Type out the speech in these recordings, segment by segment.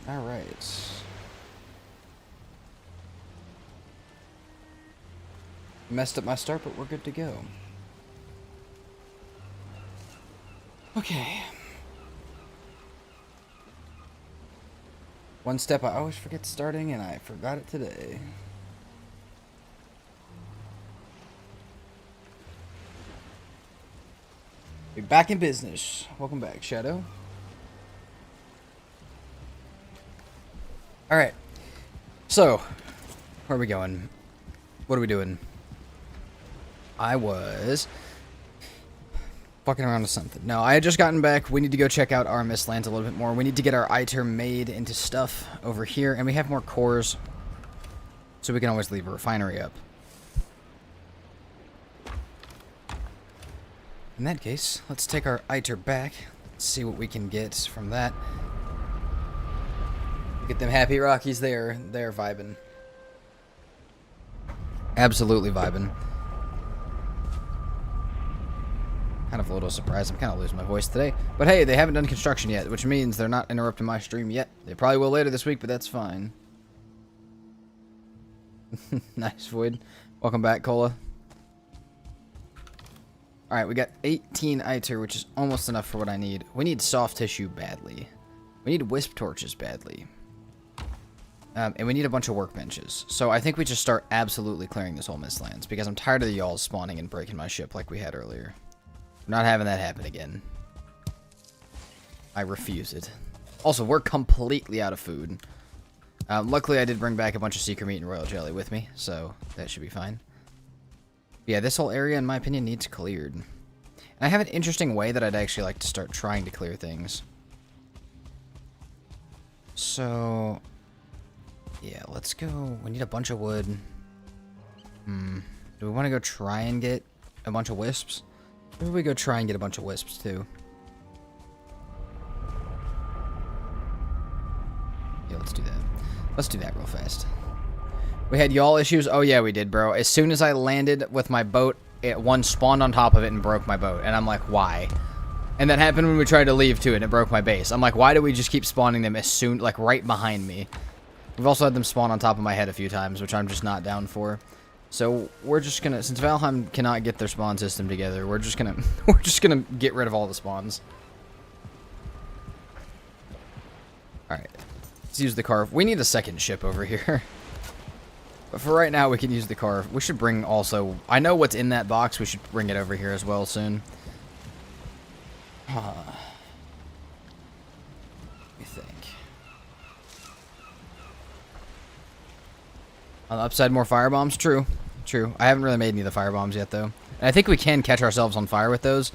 Alright. Messed up my start, but we're good to go. Okay. One step I always forget starting, and I forgot it today. We're back in business. Welcome back, Shadow. Alright. So, where are we going? What are we doing? I was fucking around with something. No, I had just gotten back. We need to go check out our Mistlands a little bit more. We need to get our ITER made into stuff over here, and we have more cores, so we can always leave a refinery up. In that case, let's take our ITER back. Let's see what we can get from that. Get them happy Rockies there. They're vibing. Absolutely vibing. Kind of a little surprised. I'm kind of losing my voice today. But hey, they haven't done construction yet, which means they're not interrupting my stream yet. They probably will later this week, but that's fine. Nice, Void. Welcome back, Cola. Alright, we got 18 ITER, which is almost enough for what I need. We need soft tissue badly. We need wisp torches badly. And we need a bunch of workbenches. So I think we just start absolutely clearing this whole Mistlands, because I'm tired of the y'all spawning and breaking my ship like we had earlier. We're not having that happen again. I refuse it. Also, we're completely out of food. Luckily, I did bring back a bunch of secret meat and royal jelly with me, so that should be fine. Yeah, this whole area, in my opinion, needs cleared. And I have an interesting way that I'd actually like to start trying to clear things. So, yeah, let's go. We need a bunch of wood. Do we want to go try and get a bunch of wisps? Maybe we go try and get a bunch of wisps, too. Yeah, let's do that. Let's do that real fast. We had y'all issues? Oh, yeah, we did, bro. As soon as I landed with my boat, one spawned on top of it and broke my boat. And I'm like, why? And that happened when we tried to leave, too, and it broke my base. I'm like, why do we just keep spawning them as soon, like, right behind me? We've also had them spawn on top of my head a few times, which I'm just not down for. So we're just gonna, since Valheim cannot get their spawn system together, we're just gonna get rid of all the spawns. Alright. Let's use the car. We need a second ship over here. But for right now, we can use the car. We should bring also, I know what's in that box, we should bring it over here as well soon. Let me think. On the upside, more firebombs? True. True. I haven't really made any of the firebombs yet, though. And I think we can catch ourselves on fire with those,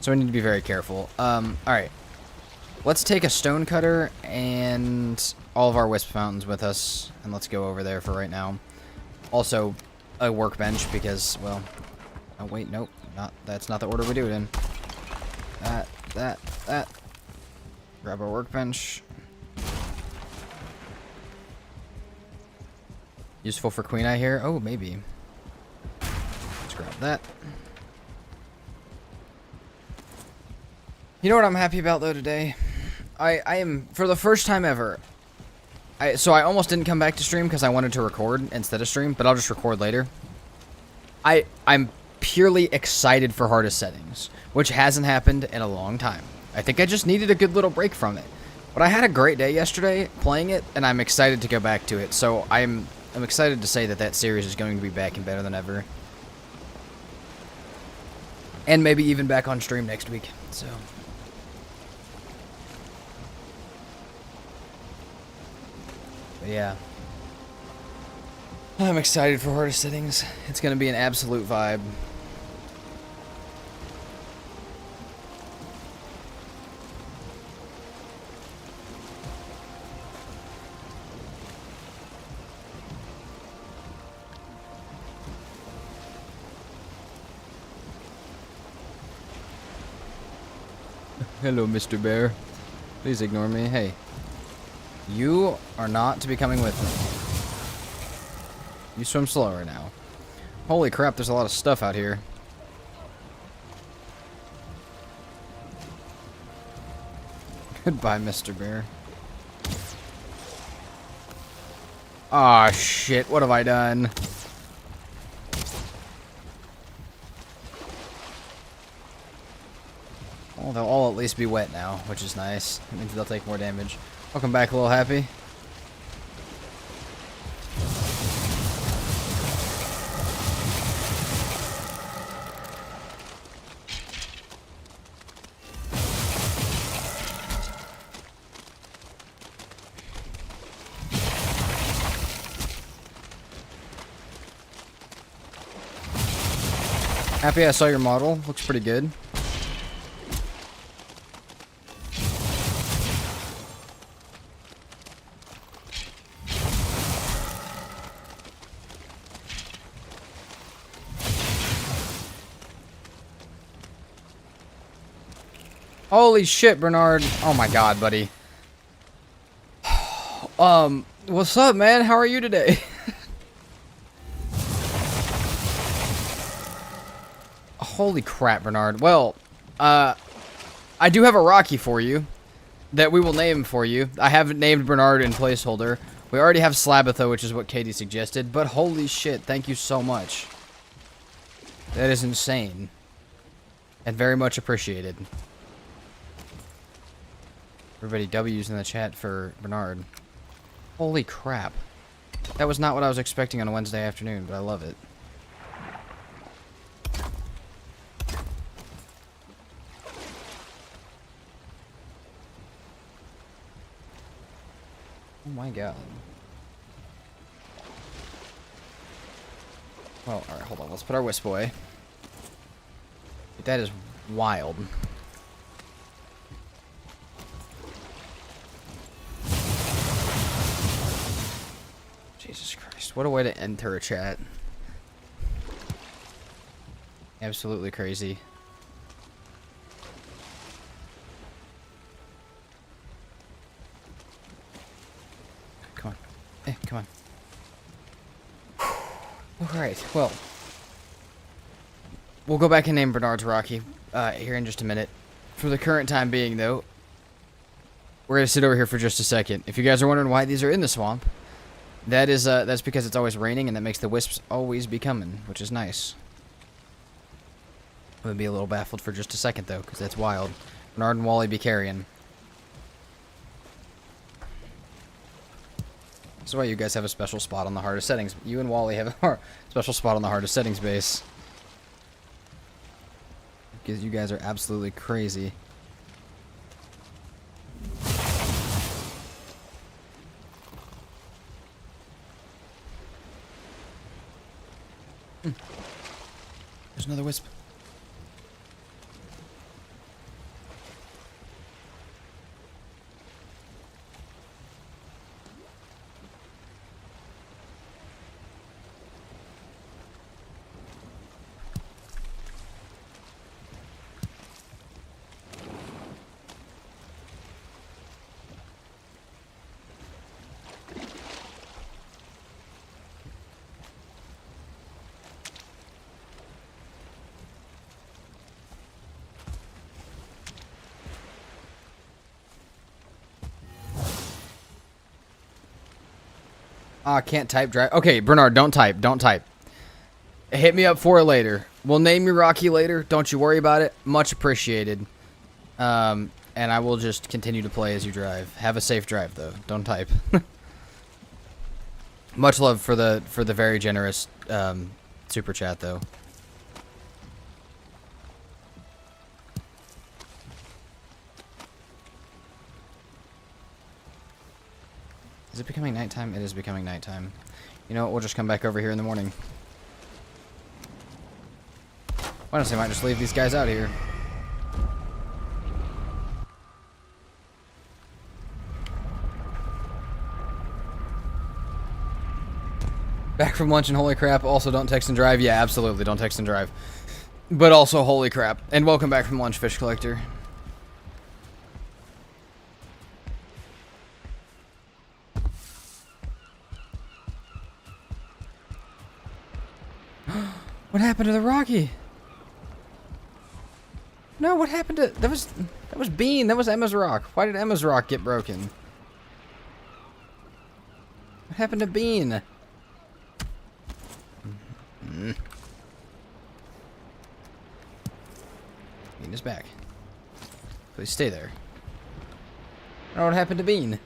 so we need to be very careful. Alright. Let's take a stone cutter and all of our wisp fountains with us, and let's go over there for right now. Also, a workbench, because, well... Oh, wait, nope. That's not the order we do it in. That. Grab our workbench. Useful for Queen Eye here? Oh, maybe. Let's grab that. You know what I'm happy about, though, today? I am, for the first time ever... So I almost didn't come back to stream because I wanted to record instead of stream, but I'll just record later. I'm purely excited for hardest settings, which hasn't happened in a long time. I think I just needed a good little break from it. But I had a great day yesterday playing it, and I'm excited to go back to it. So I'm excited to say that that series is going to be back and better than ever. And maybe even back on stream next week, so... But yeah. I'm excited for hardest settings. It's going to be an absolute vibe. Hello, Mr. Bear. Please ignore me. Hey. You are not to be coming with me. You swim slower now. Holy crap, there's a lot of stuff out here. Goodbye, Mr. Bear. Ah, shit. What have I done? Well, they'll all at least be wet now, which is nice. That means they'll take more damage. Welcome back, a little happy. Happy I saw your model. Looks pretty good. Holy shit, Bernard. Oh my god, buddy. What's up, man? How are you today? Holy crap, Bernard. Well, I do have a Rocky for you that we will name for you. I haven't named Bernard in placeholder. We already have Slabatha, which is what Katie suggested, but holy shit, thank you so much. That is insane. And very much appreciated. Everybody W's in the chat for Bernard. Holy crap. That was not what I was expecting on a Wednesday afternoon, but I love it. Oh my god. Well, alright, hold on. Let's put our wisp away. That is wild. Jesus Christ. What a way to enter a chat. Absolutely crazy. Come on. Come on. Alright, well. We'll go back and name Bernard's Rocky here in just a minute. For the current time being, though, we're going to sit over here for just a second. If you guys are wondering why these are in the swamp, that's because it's always raining, and that makes the wisps always be coming, which is nice. I'm going to be a little baffled for just a second, though, because that's wild. Bernard and Wally be carrying. This is why you guys have a special spot on the hardest settings. You and Wally have a special spot on the hardest settings base. Because you guys are absolutely crazy. There's another wisp. Can't type drive. Okay, Bernard, don't type. Don't type. Hit me up for it later. We'll name you Rocky later. Don't you worry about it. Much appreciated. And I will just continue to play as you drive. Have a safe drive, though. Don't type. Much love for the very generous super chat, though. Is it becoming nighttime? It is becoming nighttime. You know what? We'll just come back over here in the morning. Honestly, I might just leave these guys out here. Back from lunch and holy crap. Also, don't text and drive. Yeah, absolutely. Don't text and drive. But also, holy crap. And welcome back from lunch, Fish Collector. What happened to the Rocky? No, what happened to... That was Bean. That was Emma's rock. Why did Emma's rock get broken? What happened to Bean? Bean is back. Please stay there. I don't know what happened to Bean.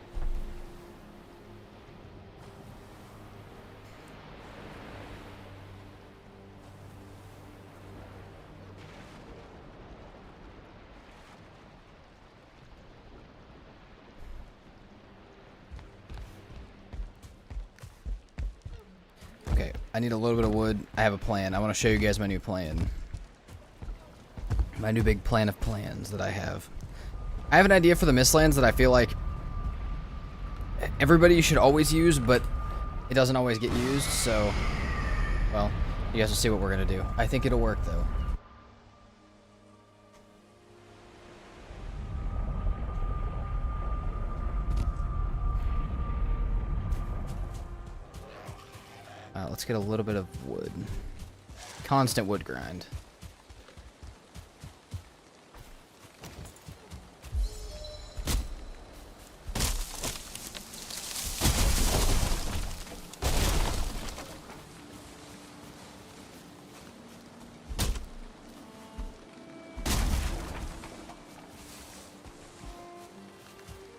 Okay, I need a little bit of wood. I have a plan. I want to show you guys my new plan. My new big plan of plans that I have. I have an idea for the Mistlands that I feel like everybody should always use, but it doesn't always get used, so, well, you guys will see what we're going to do. I think it'll work, though. Let's get a little bit of wood. Constant wood grind.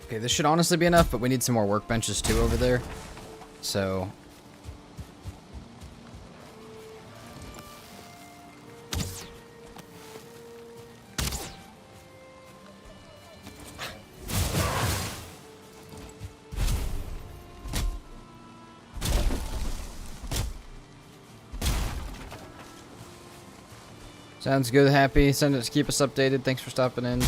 Okay, this should honestly be enough, but we need some more workbenches too over there. So... Sounds good, Happy. Send it to keep us updated. Thanks for stopping in.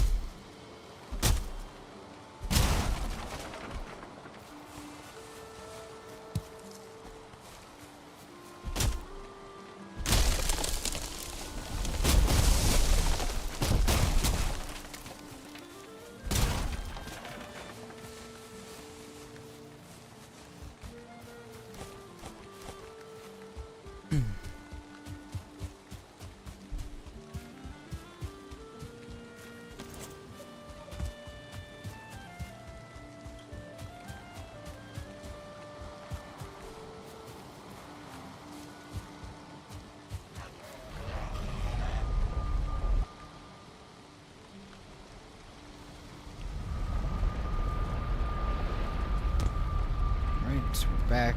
So we're back.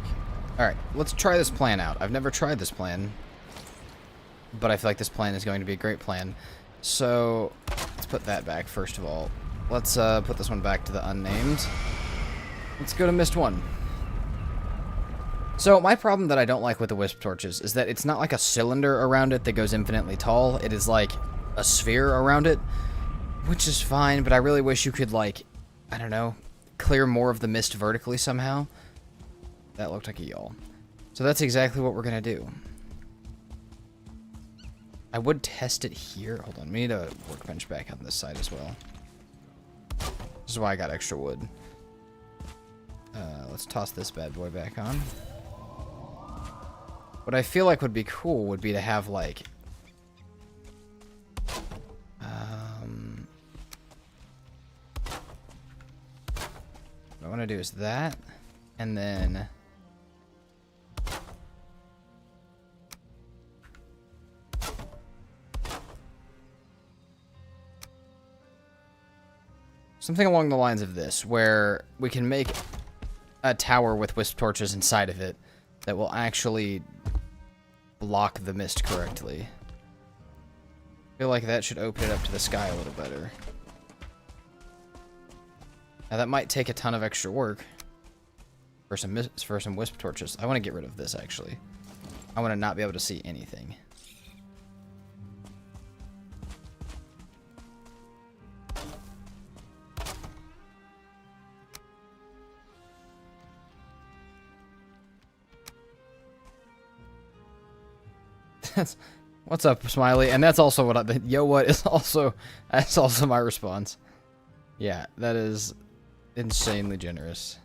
Alright, let's try this plan out. I've never tried this plan, but I feel like this plan is going to be a great plan. So, let's put that back first of all. Let's put this one back to the unnamed. Let's go to Mist 1. So, my problem that I don't like with the Wisp Torches is that it's not like a cylinder around it that goes infinitely tall. It is like a sphere around it, which is fine, but I really wish you could, like, I don't know, clear more of the mist vertically somehow. That looked like a yawl. So that's exactly what we're going to do. I would test it here. Hold on. We need a workbench back on this side as well. This is why I got extra wood. Let's toss this bad boy back on. What I feel like would be cool would be to have, like... what I want to do is that. And then... something along the lines of this, where we can make a tower with wisp torches inside of it that will actually block the mist correctly. I feel like that should open it up to the sky a little better. Now that might take a ton of extra work for some wisp torches. I want to get rid of this, actually. I want to not be able to see anything. What's up, Smiley? And that's also what yo what is also, that's also my response. Yeah, that is insanely generous.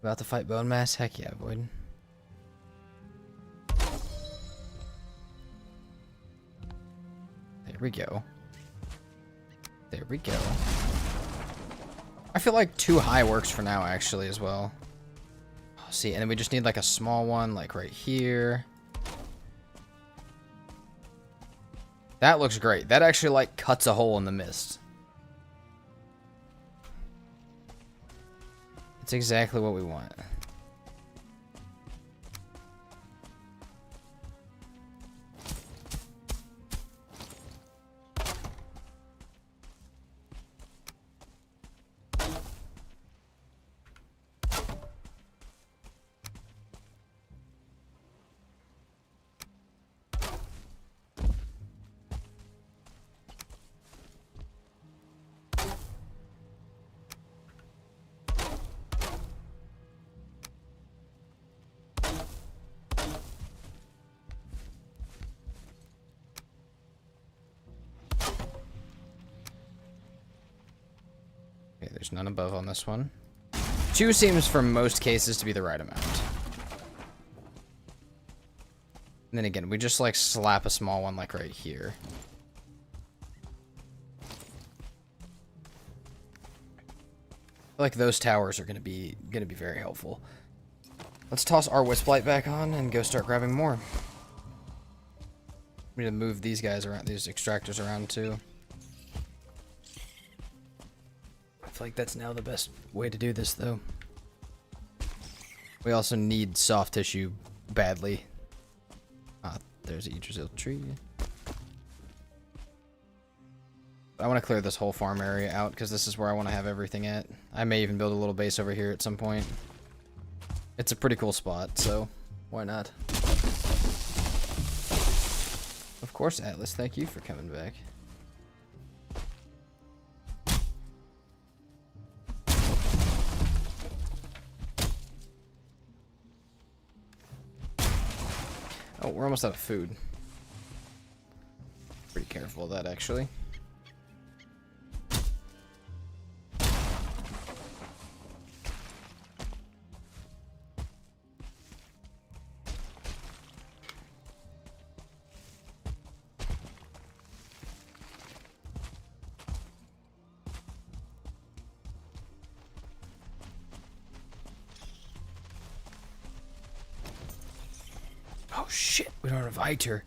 About to fight Bone Mass? Heck yeah, Void. There we go. There we go. I feel like 2 high works for now, actually, as well. See, and then we just need like a small one, like right here. That looks great. That actually like cuts a hole in the mist. It's exactly what we want. Okay, there's none above on this one. 2 seems for most cases to be the right amount. And then again, we just like slap a small one like right here. I feel like those towers are gonna be very helpful. Let's toss our Wisp Light back on and go start grabbing more. We need to move these guys around, these extractors around too. I feel like that's now the best way to do this, though. We also need soft tissue badly. Ah, there's a Yggdrasil tree. I want to clear this whole farm area out, because this is where I want to have everything at. I may even build a little base over here at some point. It's a pretty cool spot, so why not? Of course, Atlas, thank you for coming back. Oh, we're almost out of food. Pretty careful of that, actually. Oh shit, we don't have Iter.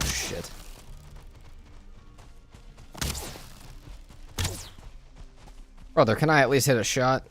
Shit. Brother, can I at least hit a shot?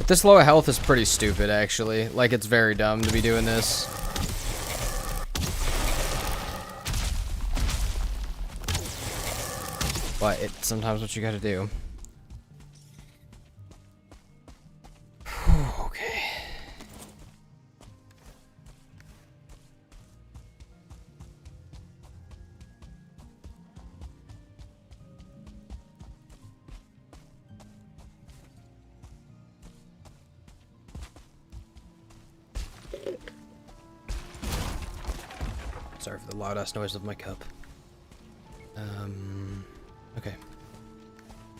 This low health is pretty stupid, actually. Like, it's very dumb to be doing this. But it's sometimes what you gotta do. Okay. Sorry for the loud ass noise of my cup. Okay.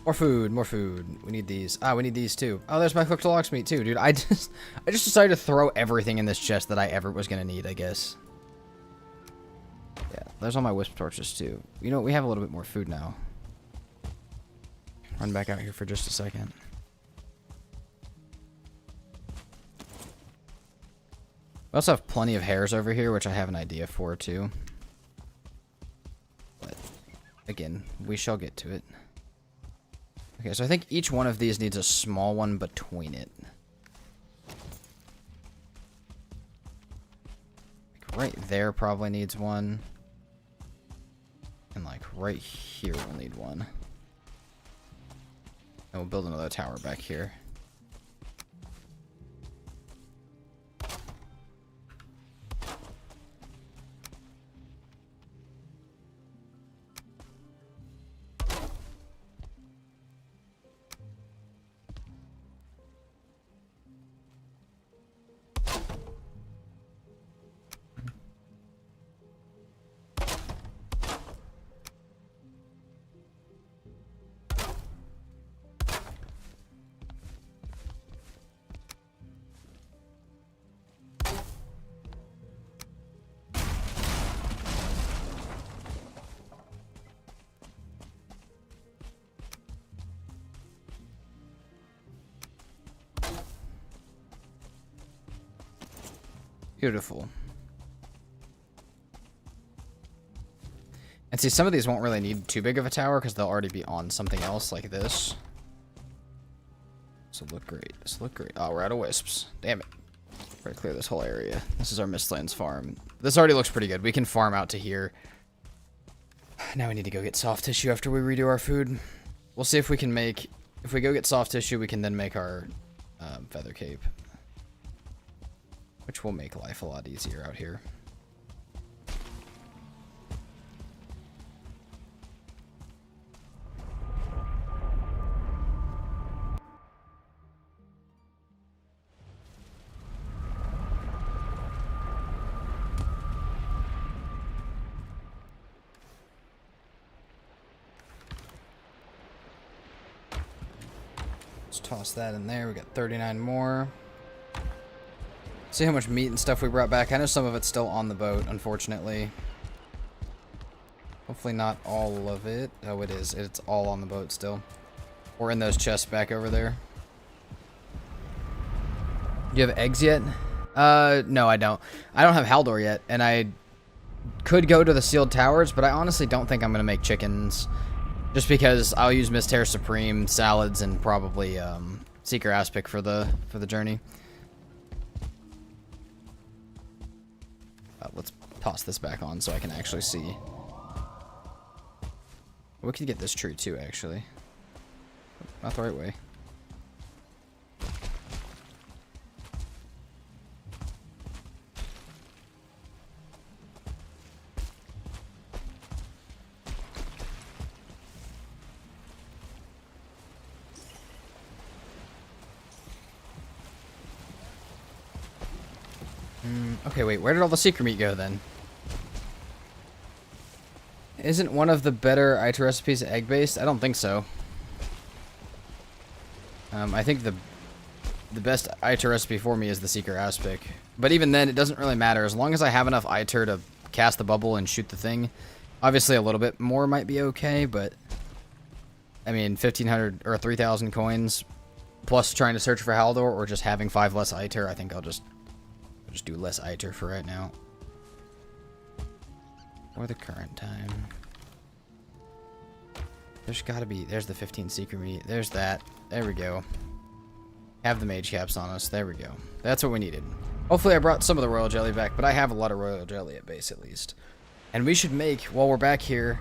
More food, more food. We need these. Ah, we need these too. Oh, there's my cooked lox meat too, dude. I just decided to throw everything in this chest that I ever was gonna need, I guess. Yeah, there's all my wisp torches too. You know what? We have a little bit more food now. Run back out here for just a second. We also have plenty of hairs over here, which I have an idea for, too. But, again, we shall get to it. Okay, so I think each one of these needs a small one between it. Like right there probably needs one. right here we'll need one. And we'll build another tower back here. Beautiful. And see, some of these won't really need too big of a tower because they'll already be on something else like this. This will look great. This will look great. Oh, we're out of wisps. Damn it. We're gonna clear this whole area. This is our Mistlands farm. This already looks pretty good. We can farm out to here. Now we need to go get soft tissue after we redo our food. We'll see if we can make... If we go get soft tissue, we can then make our feather cape. Which will make life a lot easier out here. Let's toss that in there. We got 39 more. See how much meat and stuff we brought back. I know some of it's still on the boat, unfortunately. Hopefully not all of it. Oh, it is. It's all on the boat still. Or in those chests back over there. Do you have eggs yet? No, I don't. I don't have Haldor yet, and I could go to the sealed towers, but I honestly don't think I'm going to make chickens. Just because I'll use Misthair Supreme, salads, and probably Seeker Aspic for the journey. Let's toss this back on so I can actually see. We could get this tree too, actually. Not the right way. Okay, wait, where did all the secret meat go then? Isn't one of the better Ita recipes egg-based? I don't think so. I think the best Ita recipe for me is the Seeker Aspic. But even then, it doesn't really matter. As long as I have enough Ita to cast the bubble and shoot the thing. Obviously, a little bit more might be okay, but... I mean, 1,500 or 3,000 coins, plus trying to search for Haldor, or just having 5 less Ita, I think I'll just do less Iter for right now. Or the current time. There's gotta be... There's the 15 secret meat. There's that. There we go. Have the mage caps on us. There we go. That's what we needed. Hopefully I brought some of the royal jelly back, but I have a lot of royal jelly at base at least. And we should make, while we're back here,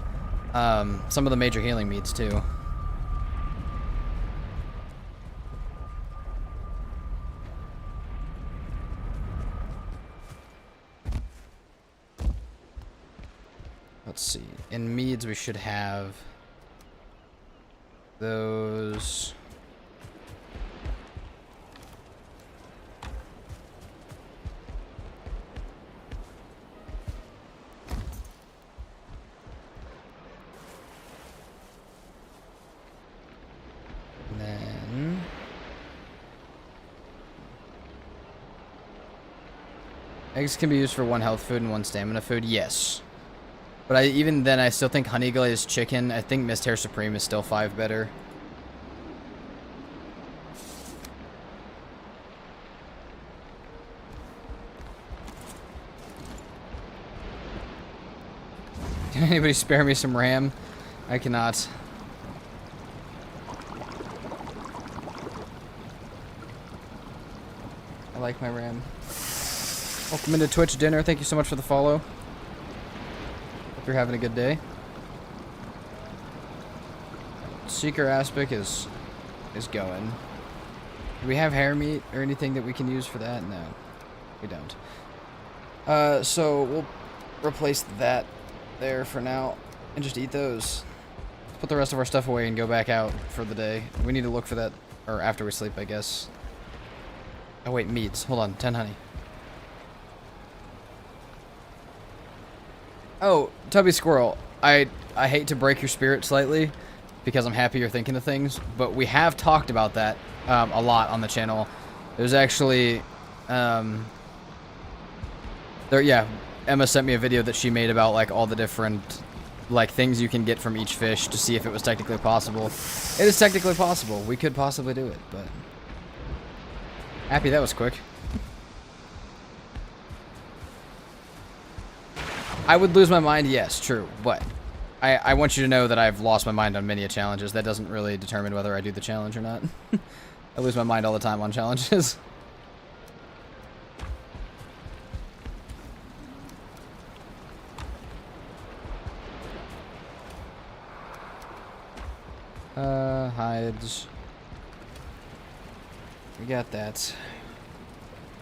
some of the major healing meats too. Let's see. In meads, we should have those. And then eggs can be used for 1 health food and 1 stamina food. Yes. But even then, I still think honey glazed chicken. I think Misthair Supreme is still 5 better. Can anybody spare me some ram? I cannot. I like my ram. Welcome into Twitch dinner. Thank you so much for the follow. Hope you're having a good day. Seeker aspect is going. Do we have hair meat or anything that we can use for that? No, we don't. So we'll replace that there for now and just eat those. Put the rest of our stuff away and go back out for the day. We need to look for that, or after we sleep, I guess. Oh wait, meats. Hold on, 10 honey. Oh, Tubby Squirrel, I hate to break your spirit slightly, because I'm happy you're thinking of things, but we have talked about that a lot on the channel. There's actually, Emma sent me a video that she made about like all the different like things you can get from each fish to see if it was technically possible. It is technically possible. We could possibly do it, but happy that was quick. I would lose my mind, yes, true, but I want you to know that I've lost my mind on many challenges. That doesn't really determine whether I do the challenge or not. I lose my mind all the time on challenges. Hides. We got that.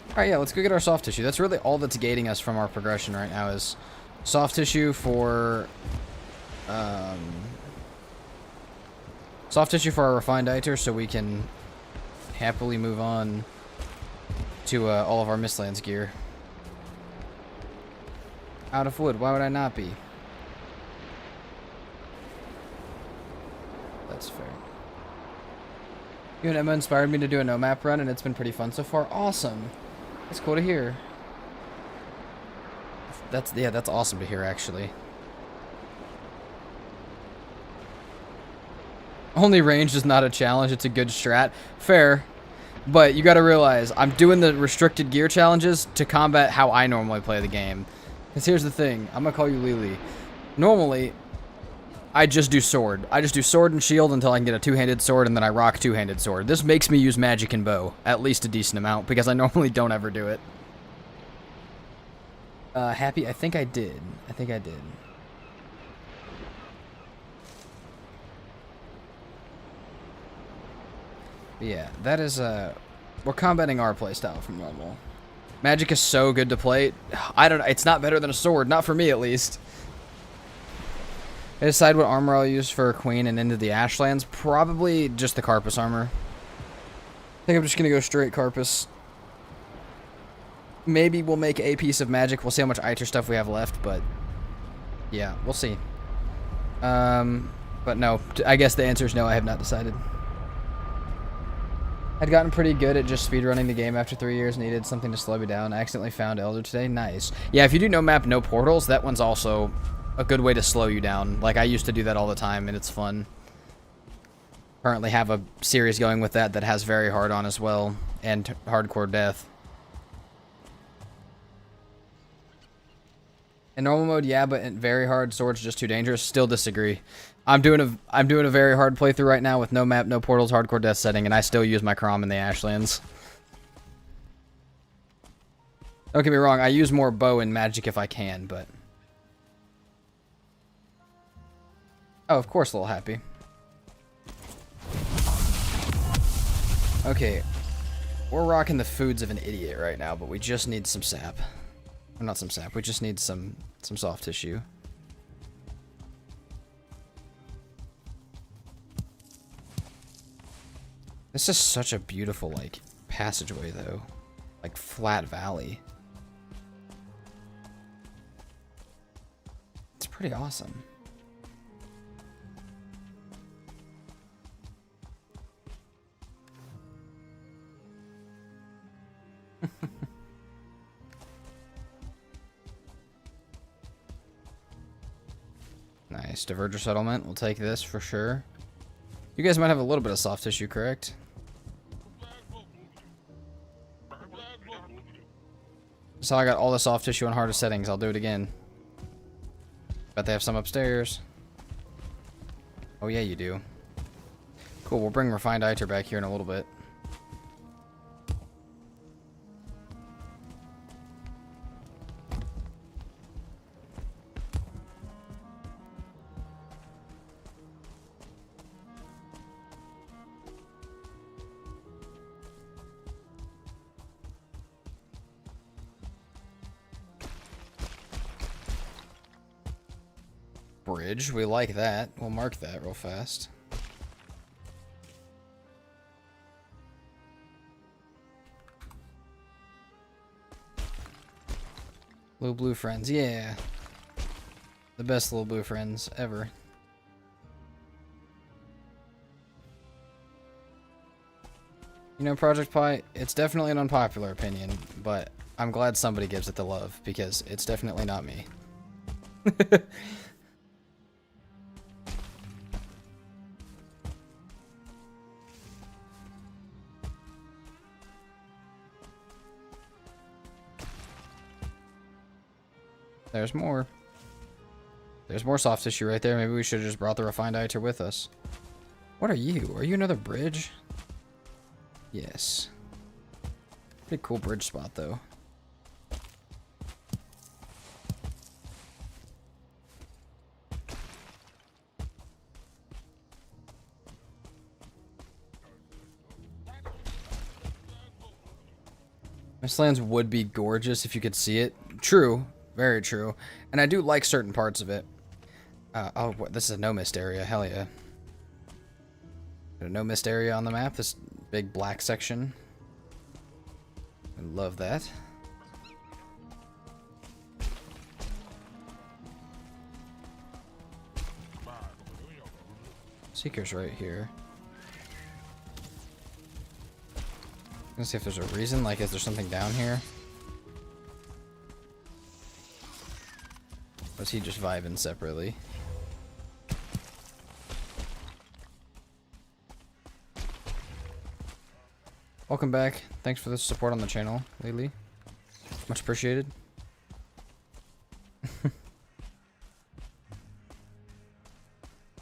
Alright, yeah, let's go get our soft tissue. That's really all that's gating us from our progression right now is soft tissue for our refined iter so we can happily move on to all of our Mistlands gear. Out of wood, why would I not be? That's fair. You and Emma inspired me to do a no map run and it's been pretty fun so far. Awesome. That's cool to hear. That's awesome to hear actually. Only ranged is not a challenge, it's a good strat. Fair. But you gotta realize, I'm doing the restricted gear challenges to combat how I normally play the game. Because here's the thing, I'm gonna call you Lily. Normally, I just do sword. I just do sword and shield until I can get a two-handed sword, and then I rock two-handed sword. This makes me use magic and bow, at least a decent amount, because I normally don't ever do it. Happy? I think I did. I think I did. But yeah, that is, we're combating our playstyle from normal. Magic is so good to play. I don't know, it's not better than a sword, not for me at least. I decide what armor I'll use for Queen and into the Ashlands. Probably just the Carpus armor. I think I'm just going to go straight Carpus. Maybe we'll make a piece of magic. We'll see how much Iter stuff we have left, but yeah, we'll see. But no, I guess the answer is no, I have not decided. I'd gotten pretty good at just speedrunning the game after 3 years, needed something to slow me down. I accidentally found Elder today. Nice. Yeah, if you do no map, no portals, that one's also a good way to slow you down. Like, I used to do that all the time, and it's fun. Currently have a series going with that that has very hard on as well, and hardcore death. In normal mode, yeah, but in very hard, sword's just too dangerous. Still disagree. I'm doing a very hard playthrough right now with no map, no portals, hardcore death setting, and I still use my Crom in the Ashlands. Don't get me wrong, I use more bow and magic if I can, but oh, of course, little happy. Okay, we're rocking the foods of an idiot right now, but we just need some sap. Or not some sap, we just need some soft tissue. This is such a beautiful, like, passageway, though. Like, flat valley. It's pretty awesome. Nice. Diverger settlement. We'll take this for sure. You guys might have a little bit of soft tissue, correct? So I got all the soft tissue on hardest settings. I'll do it again. Bet they have some upstairs. Oh yeah, you do. Cool, we'll bring refined iter back here in a little bit. bridge. We like that. We'll mark that real fast. Little blue friends, yeah. The best little blue friends ever. You know, Project Pi, it's definitely an unpopular opinion, but I'm glad somebody gives it the love, because it's definitely not me. There's more. There's more soft tissue right there. Maybe we should have just brought the refined iter with us. What are you? Are you another bridge? Yes. Pretty cool bridge spot, though. This lands would be gorgeous if you could see it. True. Very true. And I do like certain parts of it. Oh, this is a no mist area. Hell yeah. A no mist area on the map. This big black section. I love that. Seeker's right here. Let's see if there's a reason. Like, is there something down here? Or is he just vibing separately? Welcome back. Thanks for the support on the channel, Lily. Much appreciated. But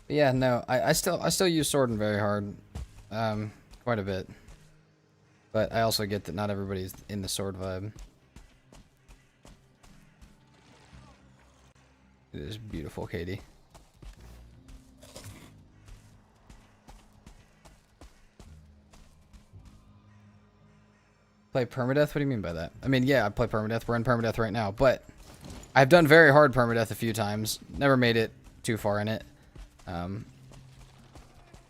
yeah, no, I still use Sword very hard, quite a bit. But I also get that not everybody's in the Sword vibe. It is beautiful, Katie. Play permadeath? What do you mean by that? I mean, yeah, I play permadeath. We're in permadeath right now, but I've done very hard permadeath a few times. Never made it too far in it.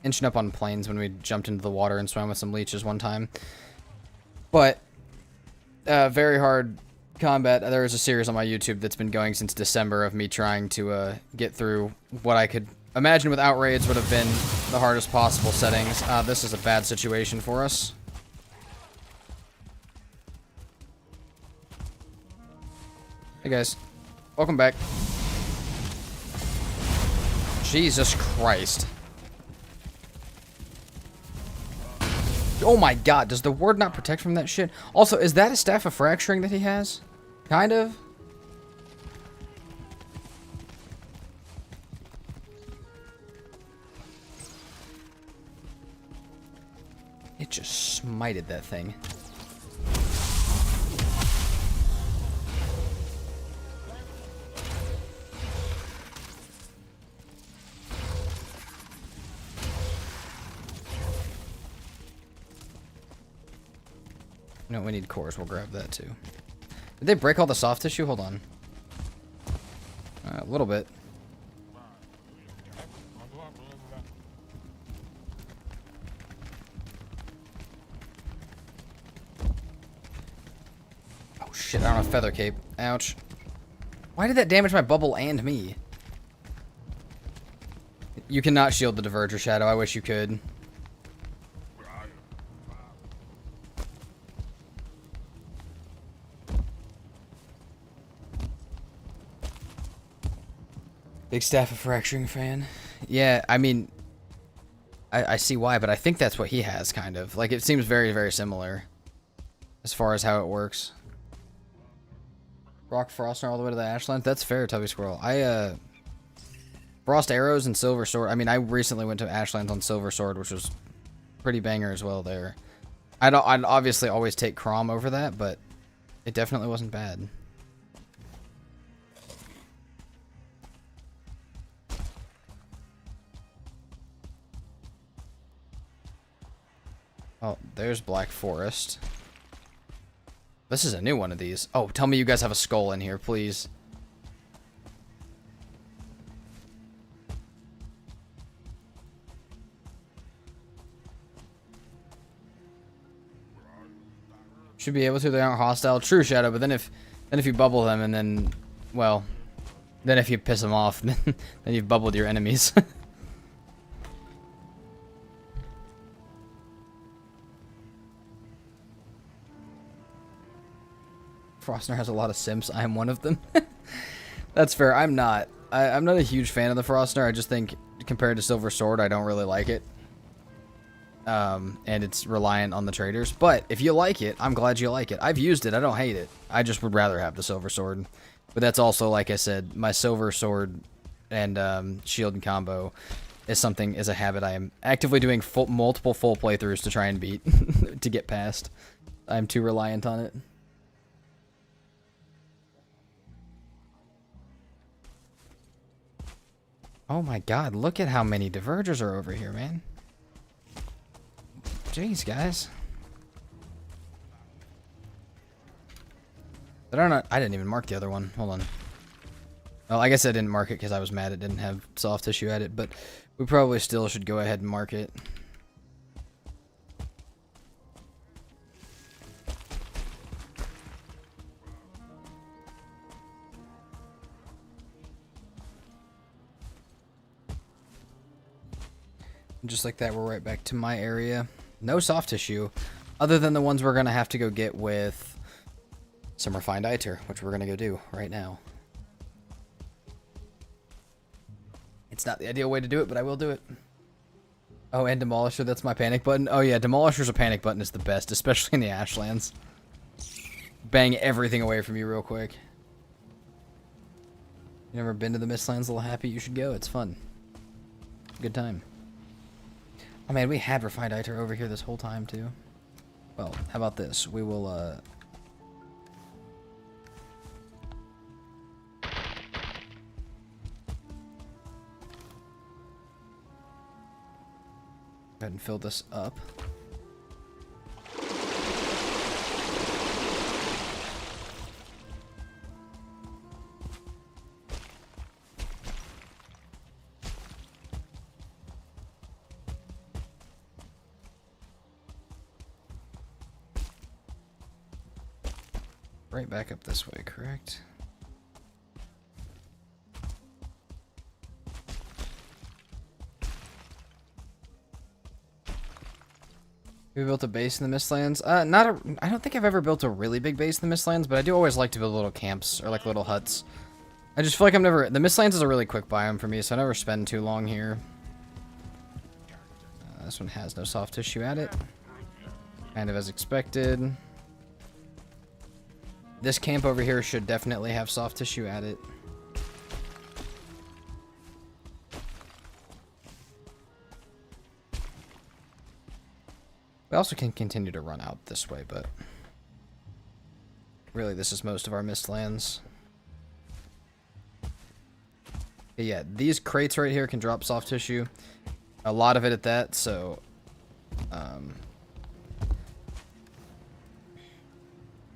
Inching up on planes when we jumped into the water and swam with some leeches one time. But very hard combat. There is a series on my YouTube that's been going since December of me trying to get through what I could imagine without raids would have been the hardest possible settings. This is a bad situation for us. Hey guys, welcome back. Jesus Christ. Oh my god, does the ward not protect from that shit? Also, is that a staff of fracturing that he has? Kind of. It just smited that thing. No, we need cores. We'll grab that too. Did they break all the soft tissue? Hold on. A little bit. Oh shit, I don't have feather cape. Ouch. Why did that damage my bubble and me? You cannot shield the Diverger Shadow. I wish you could. Big staff of fracturing fan. Yeah, I mean, I see why, but I think that's what he has, kind of. Like, it seems very, very similar as far as how it works. Rock Frost all the way to the Ashland. That's fair, Tubby Squirrel. Frost Arrows and Silver Sword. I mean, I recently went to Ashlands on Silver Sword, which was pretty banger as well there. I'd obviously always take Crom over that, but it definitely wasn't bad. Oh, there's Black Forest. This is a new one of these. Oh, tell me you guys have a skull in here, please. Should be able to. They aren't hostile. True, Shadow. But then if you bubble them and then, well, then if you piss them off, then you've bubbled your enemies. Frostner has a lot of simps. I am one of them. That's fair. I'm not. I'm not a huge fan of the Frostner. I just think compared to Silver Sword, I don't really like it. And it's reliant on the traders. But if you like it, I'm glad you like it. I've used it. I don't hate it. I just would rather have the Silver Sword. But that's also, like I said, my Silver Sword and shield and combo is a habit I am actively doing multiple full playthroughs to try and beat, to get past. I'm too reliant on it. Oh my god, look at how many divergers are over here, man. Jeez, guys. I didn't even mark the other one. Hold on. Well, I guess I didn't mark it because I was mad it didn't have soft tissue at it, but we probably still should go ahead and mark it. Just like that, we're right back to my area. No soft tissue, other than the ones we're going to have to go get with some refined iter, which we're going to go do right now. It's not the ideal way to do it, but I will do it. Oh, and Demolisher, that's my panic button. Oh yeah, Demolisher's a panic button is the best, especially in the Ashlands. Bang everything away from you real quick. You never been to the Mistlands, Little Happy? You should go, it's fun. Good time. Oh man, we had refined iter over here this whole time too. Well, how about this? We will go ahead and fill this up. Right back up this way, correct? We built a base in the Mistlands. I don't think I've ever built a really big base in the Mistlands, but I do always like to build little camps or like little huts. I just feel like the Mistlands is a really quick biome for me, so I never spend too long here. This one has no soft tissue at it. Kind of as expected. This camp over here should definitely have soft tissue at it. We also can continue to run out this way, but really this is most of our Mistlands. But yeah, these crates right here can drop soft tissue. A lot of it at that, so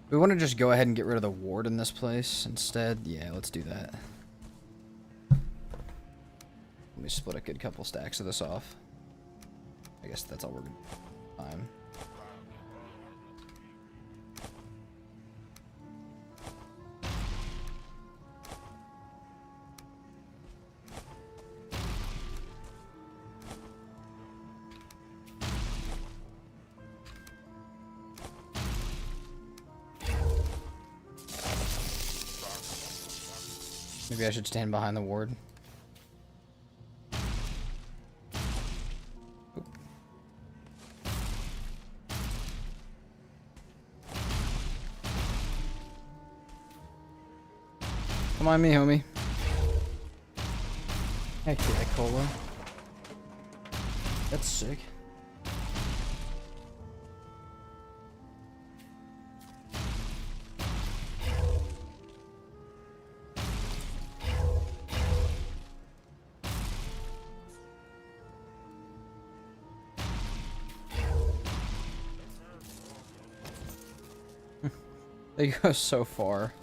we want to just go ahead and get rid of the ward in this place instead. Yeah, let's do that. Let me split a good couple stacks of this off. I guess that's all we're going to time. Maybe I should stand behind the ward. Oop. Come on me, homie. Heck yeah, Cola. That's sick. They go so far.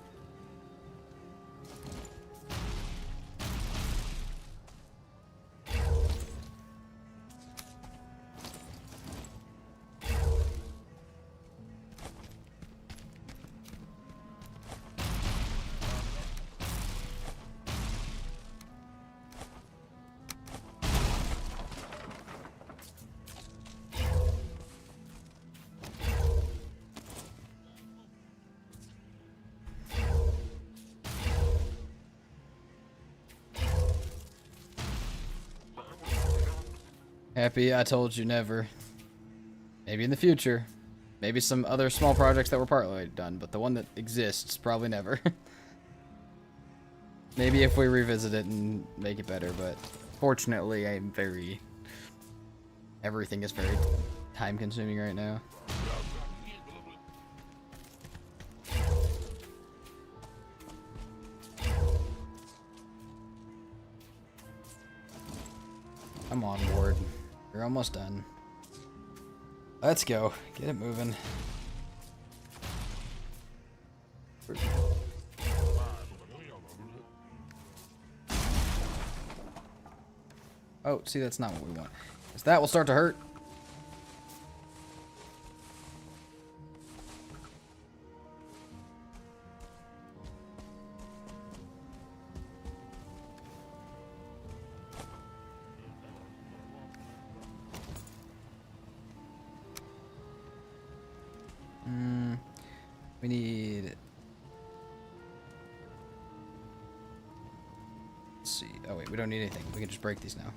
Happy I told you never. Maybe in the future. Maybe some other small projects that were partly done, but the one that exists, probably never. Maybe if we revisit it and make it better, but fortunately I'm very... Everything is very time consuming right now. I'm on board. We're almost done. Let's go. Get it moving. Oh, see, that's not what we want. 'Cause that will start to hurt. We need... Let's see. Oh, wait, we don't need anything. We can just break these now.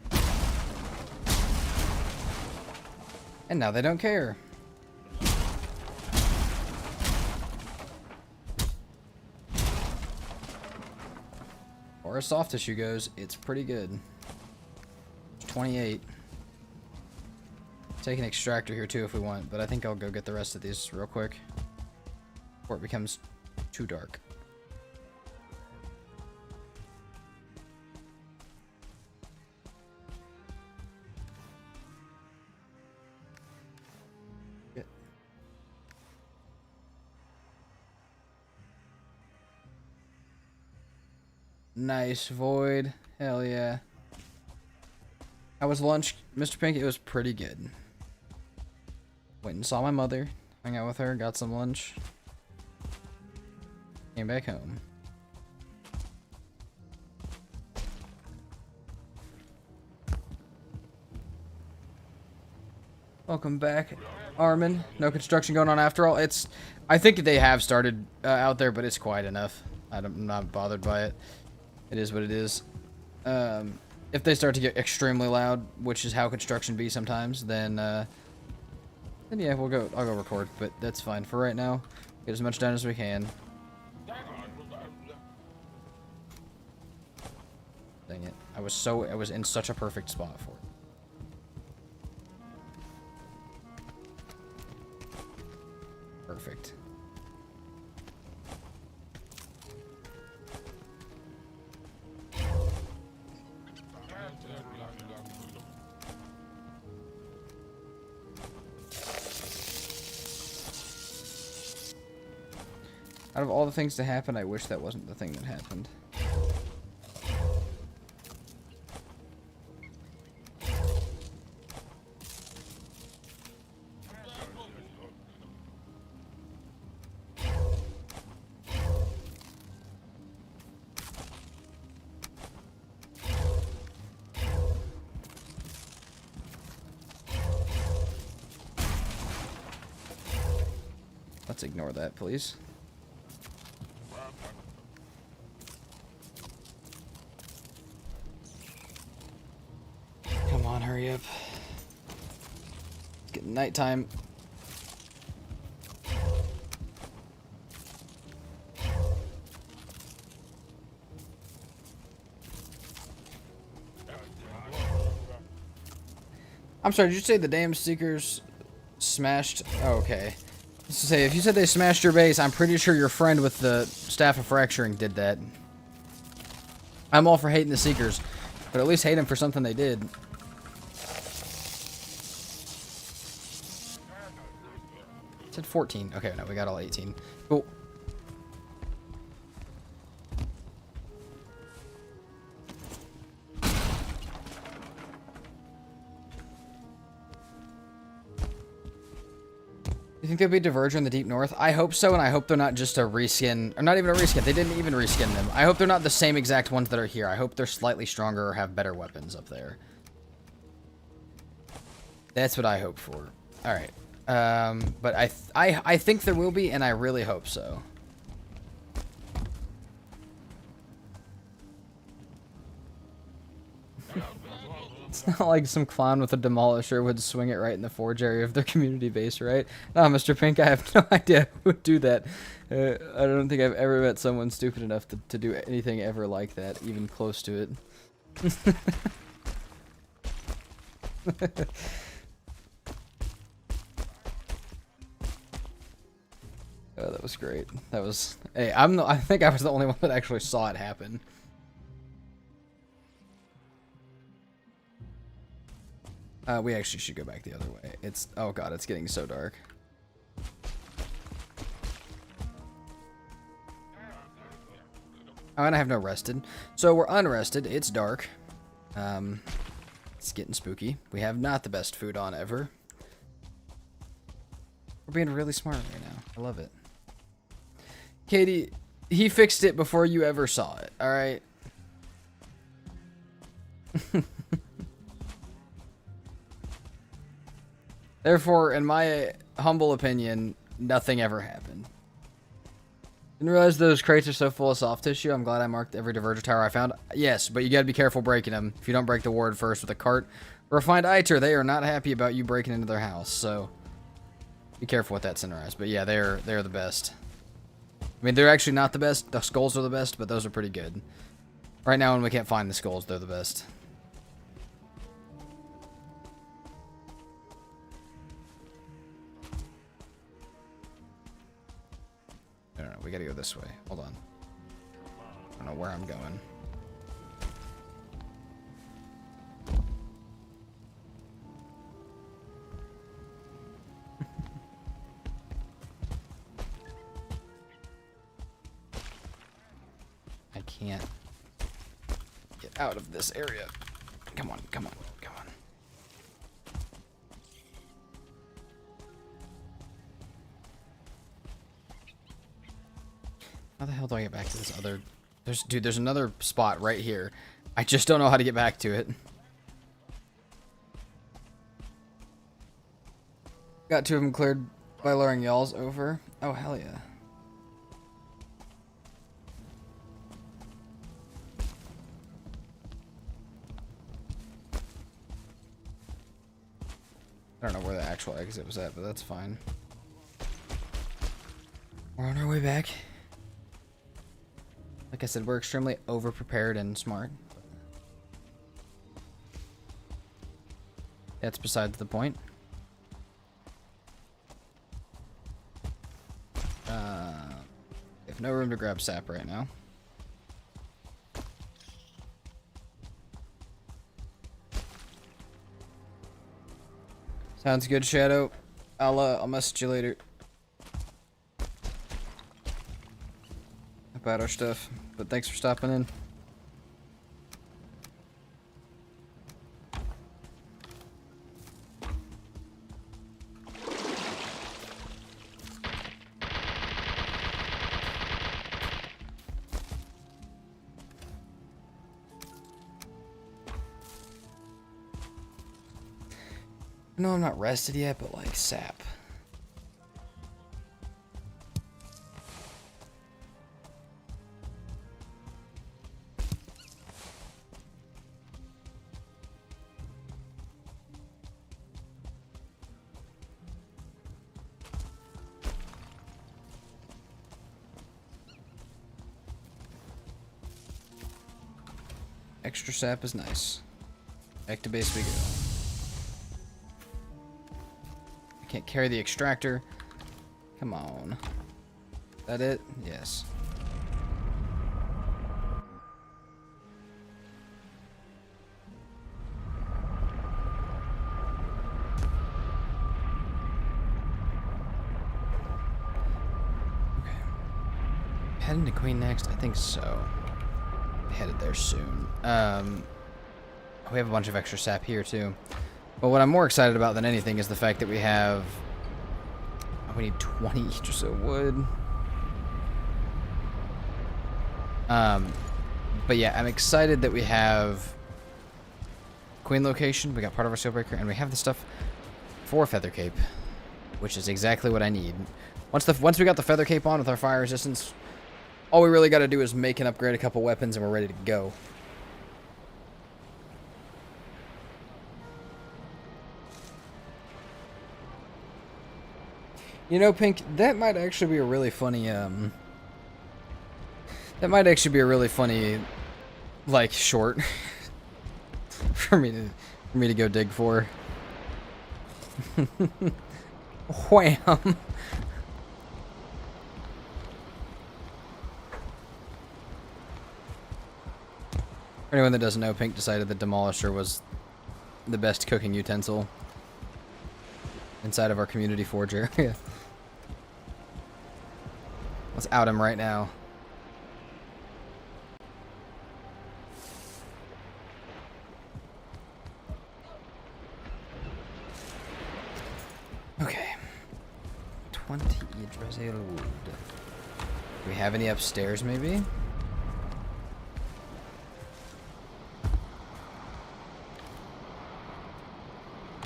And now they don't care. Or as soft tissue goes, it's pretty good. It's 28. Take an extractor here too if we want, but I think I'll go get the rest of these real quick before it becomes too dark. Good. Nice void. Hell yeah. How was lunch, Mr. Pink? It was pretty good. Went and saw my mother, hung out with her, got some lunch. Came back home. Welcome back, Armin. No construction going on after all. I think they have started out there, but it's quiet enough. I'm not bothered by it. It is what it is. If they start to get extremely loud, which is how construction be sometimes, then yeah, I'll go record. But that's fine for right now. Get as much done as we can. Dang it! I was in such a perfect spot for it. Perfect. Out of all the things to happen, I wish that wasn't the thing that happened. Let's ignore that, please. Come on, hurry up. It's getting nighttime. I'm sorry, did you say the damn Seekers smashed? Oh, okay. To say, if you said they smashed your base, I'm pretty sure your friend with the Staff of Fracturing did that. I'm all for hating the Seekers, but at least hate them for something they did. It said 14. Okay, no, we got all 18. Cool. You think there'll be a Diverger in the Deep North? I hope so, and I hope they're not just a reskin, or not even a reskin. They didn't even reskin them. I hope they're not the same exact ones that are here. I hope they're slightly stronger or have better weapons up there. That's what I hope for. All right. But I think there will be, and I really hope so. It's not like some clown with a demolisher would swing it right in the forge area of their community base, right? No, Mr. Pink, I have no idea who would do that. I don't think I've ever met someone stupid enough to do anything ever like that, even close to it. Oh, that was great. That was... Hey, I think I was the only one that actually saw it happen. We actually should go back the other way. It's... Oh god, it's getting so dark. Oh, and I have no rested. So we're unrested. It's dark. It's getting spooky. We have not the best food on ever. We're being really smart right now. I love it. Katie, he fixed it before you ever saw it, alright? Therefore, in my humble opinion, nothing ever happened. Didn't realize those crates are so full of soft tissue. I'm glad I marked every diverger tower I found. Yes, but you gotta be careful breaking them. If you don't break the ward first with a cart. Refined Iter, they are not happy about you breaking into their house, so... Be careful with that Cinderized. But yeah, they're the best. I mean, they're actually not the best. The skulls are the best, but those are pretty good. Right now, when we can't find the skulls, they're the best. No, we gotta go this way. Hold on. I don't know where I'm going. I can't get out of this area. Come on, come on, come on. How the hell do I get back to this other... Dude, there's another spot right here. I just don't know how to get back to it. Got two of them cleared by lowering y'alls over. Oh, hell yeah. I don't know where the actual exit was at, but that's fine. We're on our way back. Like I said, we're extremely over-prepared and smart. That's besides the point. We have no room to grab sap right now. Sounds good, Shadow. I'll message you later about our stuff. But thanks for stopping in. No, I'm not rested yet, but like sap. Extra sap is nice. Back to base we go. I can't carry the extractor. Come on. Is that it? Yes. Okay. Heading to Queen next? I think so. Headed there soon. We have a bunch of extra sap here too. But what I'm more excited about than anything is the fact that we have... we need 20 each or so wood. But yeah, I'm excited that we have Queen location. We got part of our Steelbreaker, and we have the stuff for Feather Cape, which is exactly what I need. Once we got the Feather Cape on with our fire resistance, all we really got to do is make and upgrade a couple weapons, and we're ready to go. You know, Pink, that might actually be a really funny, that might actually be a really funny, like, short for me to go dig for. Wham! For anyone that doesn't know, Pink decided the Demolisher was the best cooking utensil inside of our community forge area. Let's out him right now. Okay. 20 Yggdrasil wood. Do we have any upstairs, maybe?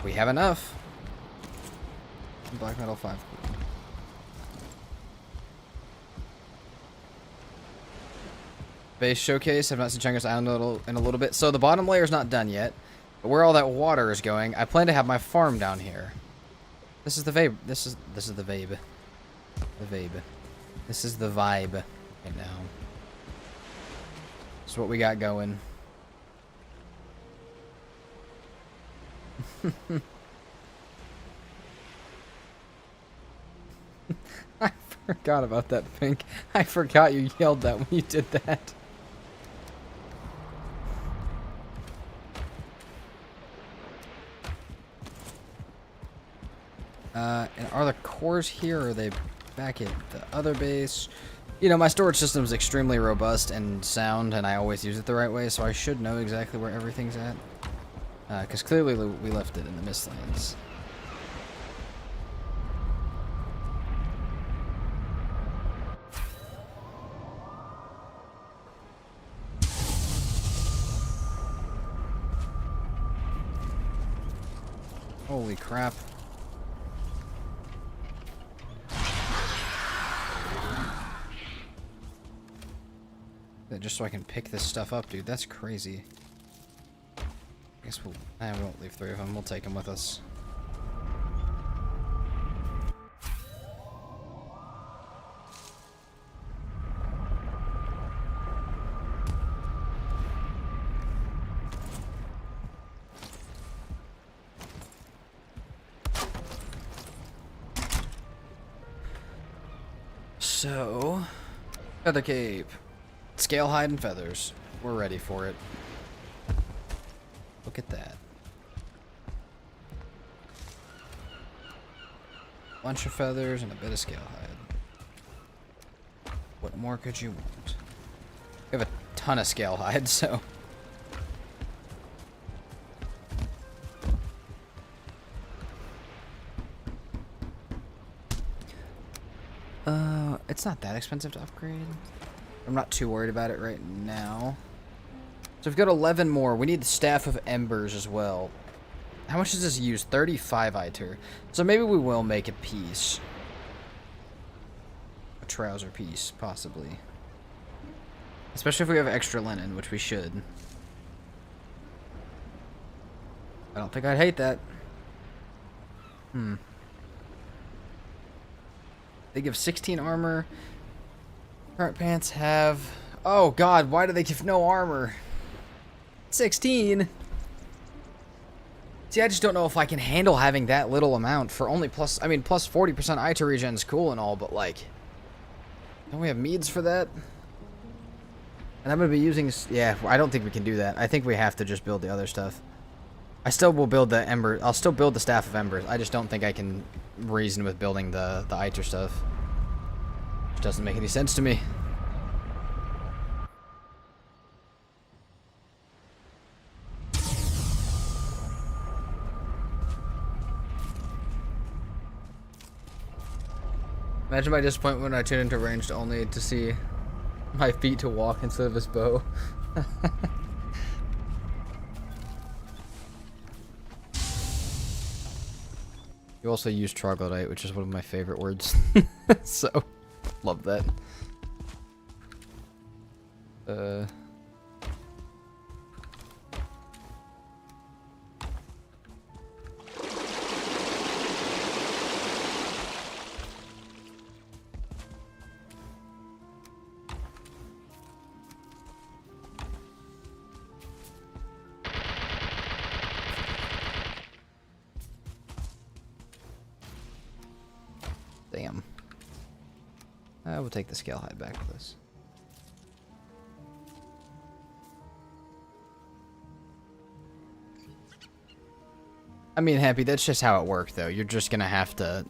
We have enough. Black metal 5. Base showcase. I've not seen Chungus Island in a little bit. So the bottom layer is not done yet. But where all that water is going, I plan to have my farm down here. This is the vibe. This is the vibe. The vibe. This is the vibe right now. This is what we got going. I forgot about that, Pink. I forgot you yelled that when you did that. And are the cores here, or are they back at the other base? You know, my storage system is extremely robust and sound, and I always use it the right way, so I should know exactly where everything's at. Because clearly we left it in the Mistlands. Holy crap. Just so I can pick this stuff up, dude. That's crazy. I guess we won't leave 3 of them. We'll take them with us. So, Feather Cape. Scale, hide, and feathers. We're ready for it. Look at that. Bunch of feathers and a bit of scale hide. What more could you want? We have a ton of scale hide, so... It's not that expensive to upgrade. I'm not too worried about it right now. So we've got 11 more. We need the Staff of Embers as well. How much does this use? 35 ITER. So maybe we will make a piece. A trouser piece, possibly. Especially if we have extra linen, which we should. I don't think I'd hate that. They give 16 armor. Current pants have... Oh god, why do they give no armor? 16? See, I just don't know if I can handle having that little amount for only plus... I mean, plus 40% ITER regen is cool and all, but like... Don't we have meads for that? And I'm going to be using... Yeah, I don't think we can do that. I think we have to just build the other stuff. I still will build the Ember... I'll still build the Staff of Embers. I just don't think I can reason with building the ITER stuff. Which doesn't make any sense to me. Imagine my disappointment when I tune into ranged only to see my feet to walk instead of his bow. You also use troglodyte, which is one of my favorite words. So, love that. We'll take the scale hide back with us. I mean, Happy, that's just how it worked, though. You're just gonna have to...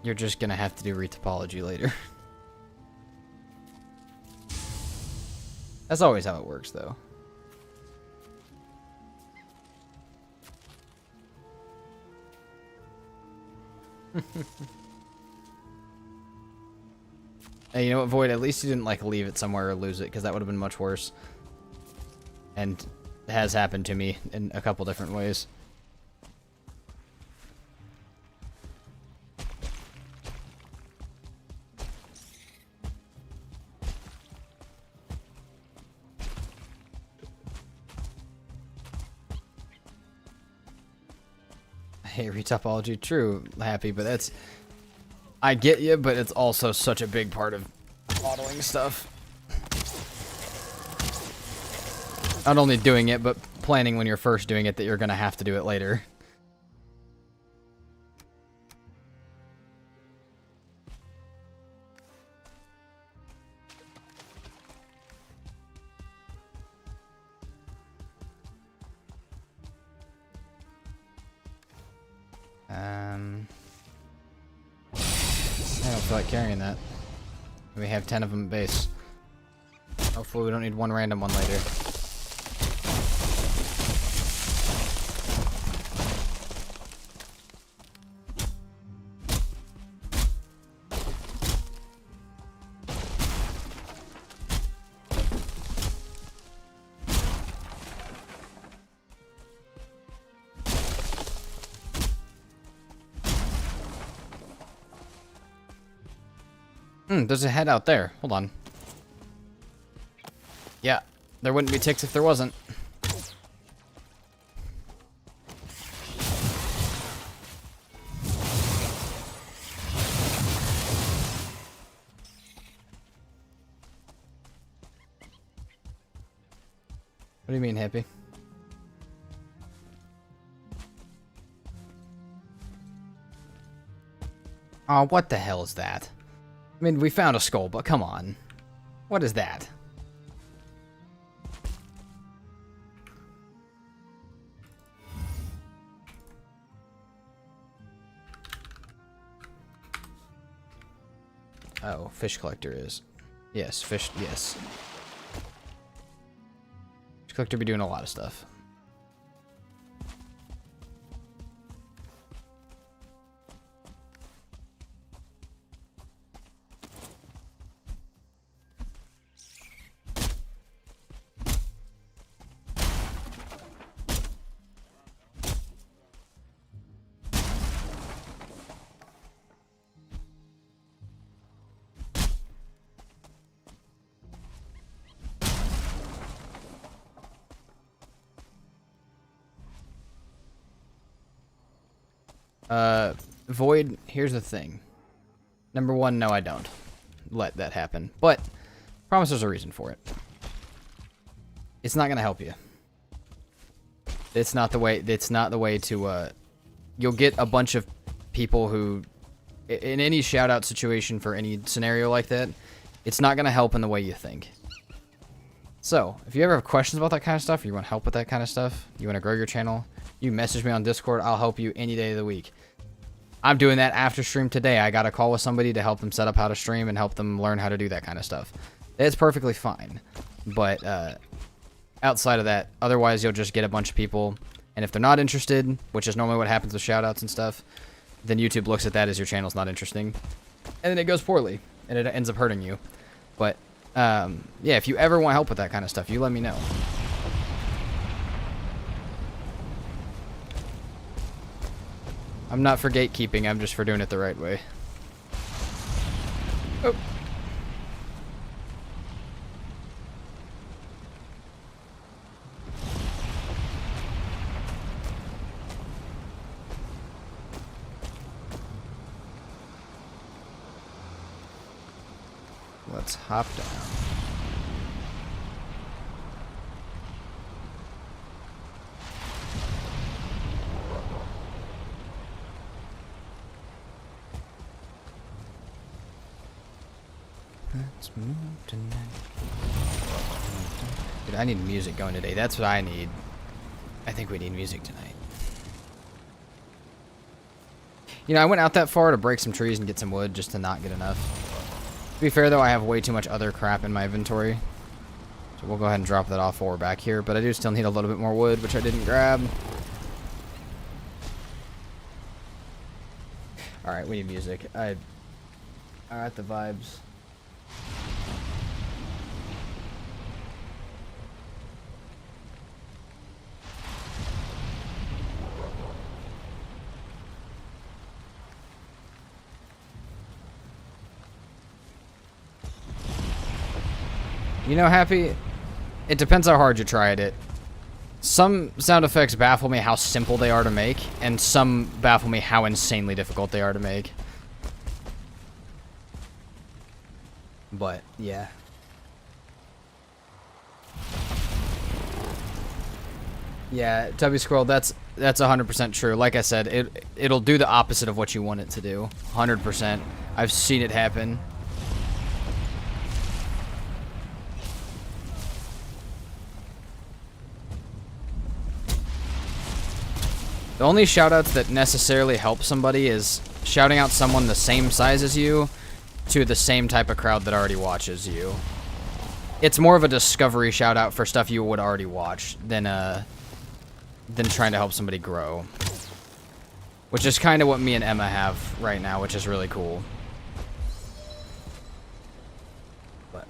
You're just gonna have to do retopology later. That's always how it works, though. Hey, you know what, Void? At least you didn't, like, leave it somewhere or lose it, because that would have been much worse. And it has happened to me in a couple different ways. Hey, retopology, true, Happy, but that's... I get you, but it's also such a big part of modeling stuff. Not only doing it, but planning when you're first doing it that you're gonna have to do it later. I don't feel like carrying that. We have 10 of them at base. Hopefully we don't need one random one later. There's a head out there. Hold on. Yeah, there wouldn't be ticks if there wasn't. What do you mean, Happy? Oh, what the hell is that? I mean, we found a skull, but come on. What is that? Oh, fish collector is. Yes, fish, yes. Fish collector be doing a lot of stuff. Void, here's the thing. Number one, no, I don't let that happen. But, promise there's a reason for it. It's not gonna help you. It's not the way to, you'll get a bunch of people who, in any shout-out situation for any scenario like that, it's not gonna help in the way you think. So, if you ever have questions about that kind of stuff, or you want help with that kind of stuff, you want to grow your channel, you message me on Discord, I'll help you any day of the week. I'm doing that after stream today. I got a call with somebody to help them set up how to stream and help them learn how to do that kind of stuff. It's perfectly fine. But outside of that, otherwise you'll just get a bunch of people, and if they're not interested, which is normally what happens with shoutouts and stuff, then YouTube looks at that as your channel's not interesting. And then it goes poorly, and it ends up hurting you. But, yeah, if you ever want help with that kind of stuff, you let me know. I'm not for gatekeeping, I'm just for doing it the right way. Oh. Let's hop down. Let's move tonight. Dude, I need music going today. That's what I need. I think we need music tonight. You know, I went out that far to break some trees and get some wood just to not get enough. To be fair, though, I have way too much other crap in my inventory. So we'll go ahead and drop that off while we're back here. But I do still need a little bit more wood, which I didn't grab. Alright, we need music. Alright, the vibes. You know, Happy, it depends how hard you try at it. Some sound effects baffle me how simple they are to make, and some baffle me how insanely difficult they are to make. But, yeah. Yeah, Tubby Squirrel, that's 100% true. Like I said, it'll do the opposite of what you want it to do. 100%. I've seen it happen. The only shoutouts that necessarily help somebody is shouting out someone the same size as you to the same type of crowd that already watches you. It's more of a discovery shoutout for stuff you would already watch than trying to help somebody grow. Which is kind of what me and Emma have right now, which is really cool. But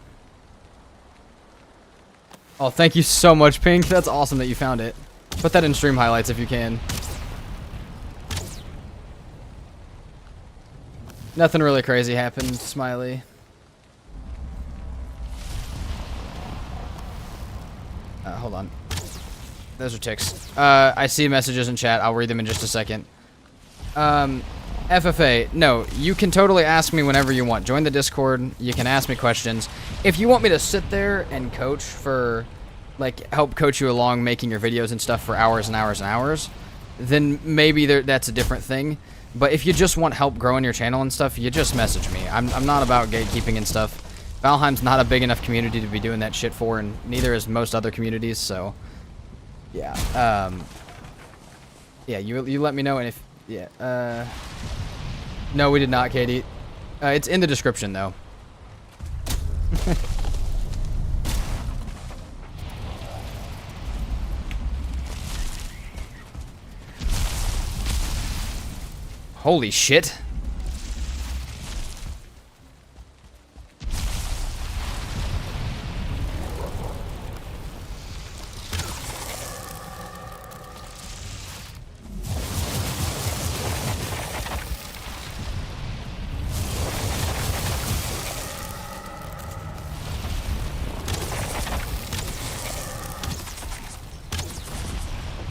oh, thank you so much, Pink. That's awesome that you found it. Put that in stream highlights if you can. Nothing really crazy happened, Smiley. Hold on. Those are ticks. I see messages in chat. I'll read them in just a second. FFA, no, you can totally ask me whenever you want. Join the Discord. You can ask me questions. If you want me to sit there and coach for, like, help coach you along making your videos and stuff for hours and hours and hours, then maybe that's a different thing. But if you just want help growing your channel and stuff, you just message me. I'm not about gatekeeping and stuff. Valheim's not a big enough community to be doing that shit for, and neither is most other communities, so yeah. Yeah, you let me know, and if yeah, no, we did not, Katie. It's in the description though. Holy shit.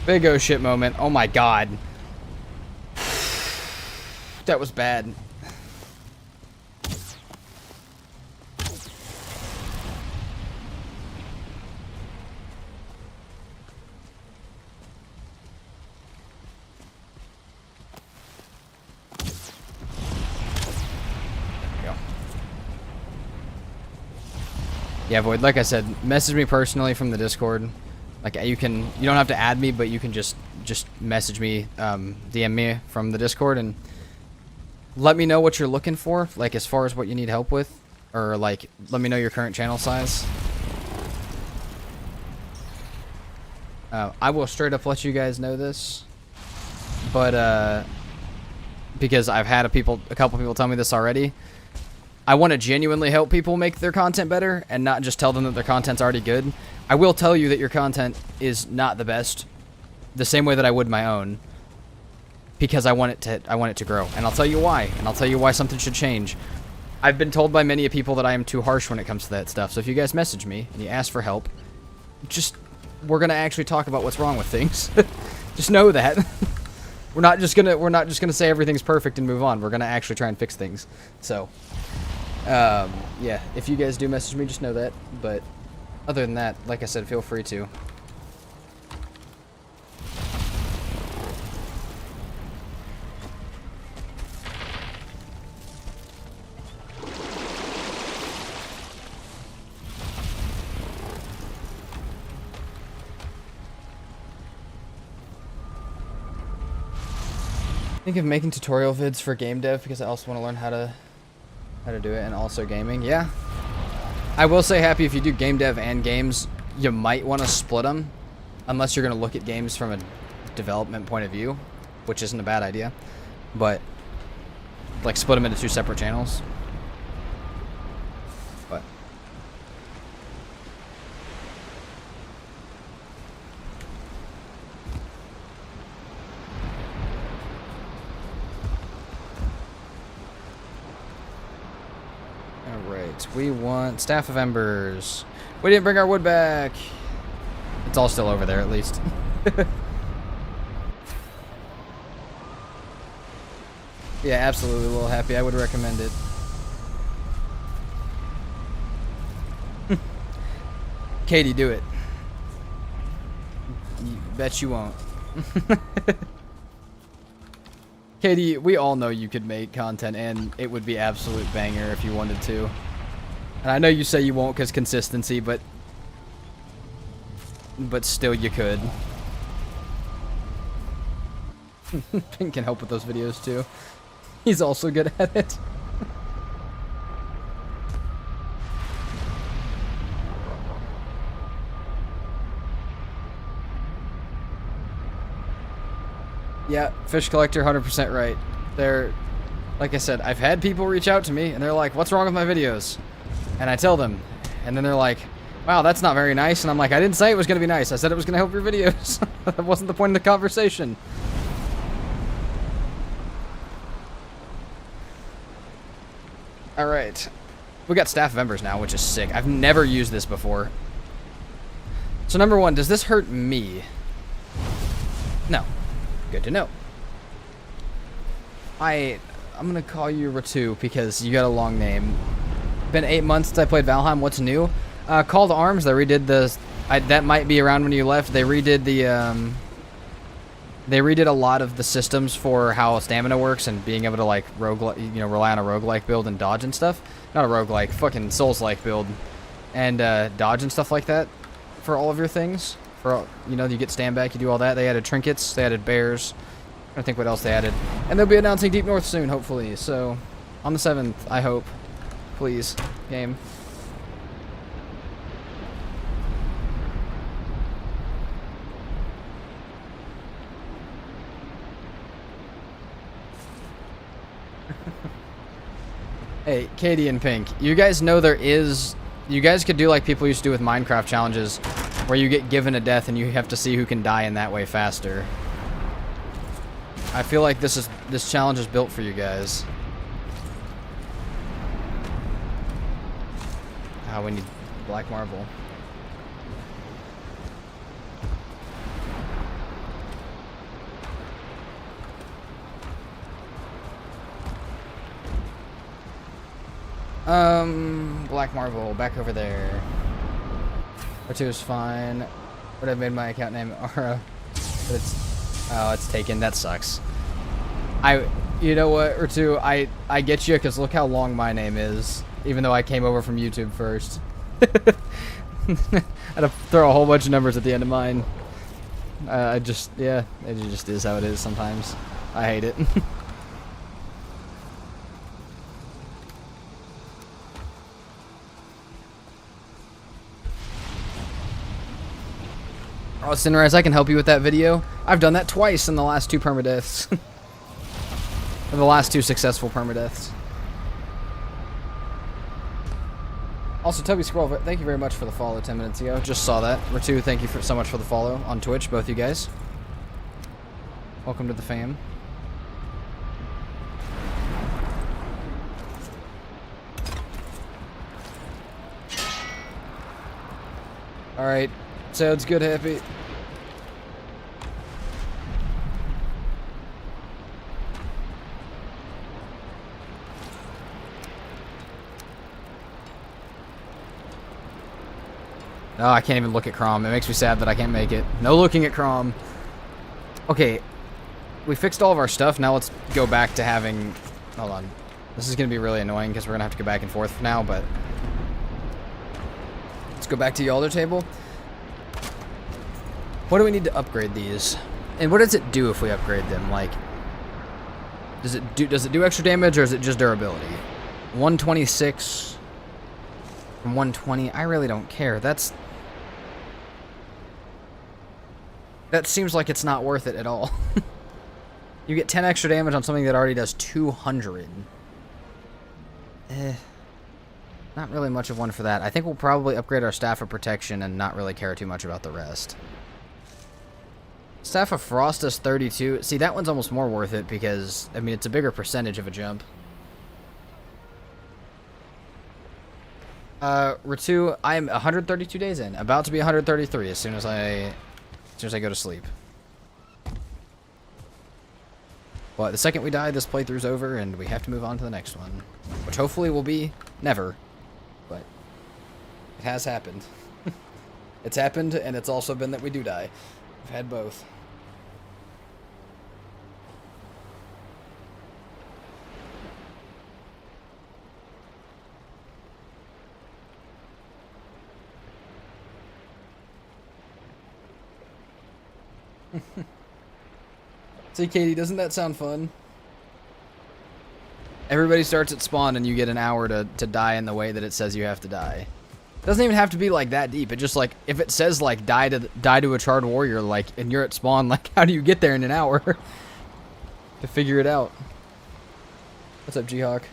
Big oh shit moment. Oh my god. That was bad. Yeah, Void, like I said, message me personally from the Discord. Like, you don't have to add me, but you can just message me, DM me from the Discord, and let me know what you're looking for, like, as far as what you need help with, or, like, let me know your current channel size. I will straight up let you guys know this, but, because I've had a couple people tell me this already, I want to genuinely help people make their content better, and not just tell them that their content's already good. I will tell you that your content is not the best, the same way that I would my own, because I want it to grow, and I'll tell you why, and I'll tell you why something should change. I've been told by many people that I am too harsh when it comes to that stuff, so if you guys message me and you ask for help, we're gonna actually talk about what's wrong with things. Just know that. We're not just gonna say everything's perfect and move on. We're gonna actually try and fix things. So, yeah, if you guys do message me, just know that. But other than that, like I said, feel free to. Think of making tutorial vids for game dev because I also want to learn how to do it, and also gaming. Yeah. I will say, Happy, if you do game dev and games, you might want to split them, unless you're going to look at games from a development point of view, which isn't a bad idea. But like split them into 2 separate channels. But alright, we want Staff of Embers. We didn't bring our wood back. It's all still over there, at least. Yeah, absolutely, Little Happy. I would recommend it. Katie, do it. Bet you won't. Katie, we all know you could make content, and it would be absolute banger if you wanted to. And I know you say you won't because consistency, but still you could. Pink can help with those videos too. He's also good at it. Yeah, fish collector, 100% right. They're, like I said, I've had people reach out to me and they're like, what's wrong with my videos? And I tell them, and then they're like, wow, that's not very nice. And I'm like, I didn't say it was going to be nice. I said it was going to help your videos. That wasn't the point of the conversation. Alright. We got Staff of Embers now, which is sick. I've never used this before. So number 1, does this hurt me? No. Good to know. I'm gonna call you Ratu because you got a long name. Been 8 months since I played Valheim. What's new? Call to Arms. They redid the... that might be around when you left. They redid the... They redid a lot of the systems for how stamina works and being able to like rely on a roguelike build and dodge and stuff. Not a roguelike, fucking Souls-like build. And dodge and stuff like that for all of your things. For all, you get stand back, you do all that. They added trinkets, they added bears. I don't think what else they added. And they'll be announcing Deep North soon, hopefully. So on the 7th, I hope. Please, game. Hey, Katie and Pink, you guys know there is... You guys could do like people used to do with Minecraft challenges, where you get given a death and you have to see who can die in that way faster. I feel like this challenge is built for you guys. We need black marble. Black marble, back over there. R2 is fine. Would have made my account name Ara, but it's taken. That sucks. You know what, R2, I get you, because look how long my name is, even though I came over from YouTube first. I had to throw a whole bunch of numbers at the end of mine. Yeah, it just is how it is sometimes. I hate it. Oh, Sinrise, I can help you with that video. I've done that twice in the last 2 permadeaths. In the last 2 successful permadeaths. Also, Toby Squirrel, thank you very much for the follow 10 minutes ago. Just saw that. Ratu, thank you so much for the follow on Twitch, both you guys. Welcome to the fam. Alright, sounds good, Happy. Oh, I can't even look at Crom. It makes me sad that I can't make it. No looking at Crom. Okay, we fixed all of our stuff. Now let's go back to having... Hold on. This is going to be really annoying because we're going to have to go back and forth now, but... Let's go back to the altar table. What do we need to upgrade these? And what does it do if we upgrade them? Like, Does it do extra damage, or is it just durability? 126 from 120. I really don't care. That seems like it's not worth it at all. You get 10 extra damage on something that already does 200. Not really much of one for that. I think we'll probably upgrade our Staff of Protection and not really care too much about the rest. Staff of Frost does 32. See, that one's almost more worth it because, I mean, it's a bigger percentage of a jump. Ritu, I'm 132 days in. About to be 133 as soon as I go to sleep. But the second we die, this playthrough's over, and we have to move on to the next one. Which hopefully will be never. But it has happened. It's happened, and it's also been that we do die. I've had both. See, Katie, doesn't that sound fun? Everybody starts at spawn and you get an hour to die in the way that it says you have to die. It doesn't even have to be like that deep. It just like, if it says like die to a charred warrior, like, and you're at spawn, like, how do you get there in an hour? To figure it out. What's up, G-Hawk?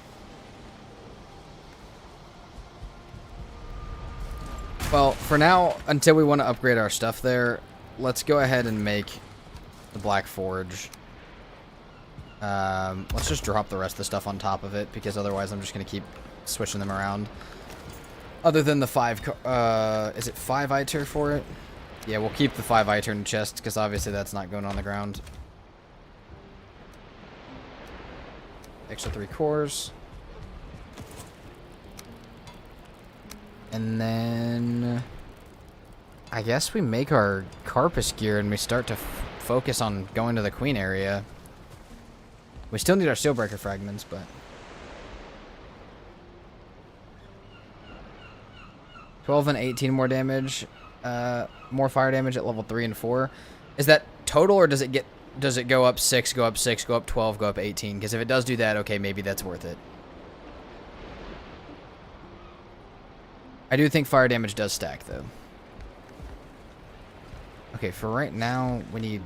Well, for now, until we want to upgrade our stuff there, let's go ahead and make the Black Forge. Let's just drop the rest of the stuff on top of it, because otherwise I'm just going to keep switching them around. Other than the 5, is it 5 ITER for it? Yeah, we'll keep the 5 ITER in the chest, because obviously that's not going on the ground. Extra 3 cores. And then I guess we make our Carpus gear and we start to focus on going to the Queen area. We still need our Steelbreaker fragments, but 12 and 18 more damage, more fire damage at level 3 and 4. Is that total, or does it go up 6, go up 6, go up 12, go up 18? Because if it does do that, okay, maybe that's worth it. I do think fire damage does stack, though. Okay, for right now, we need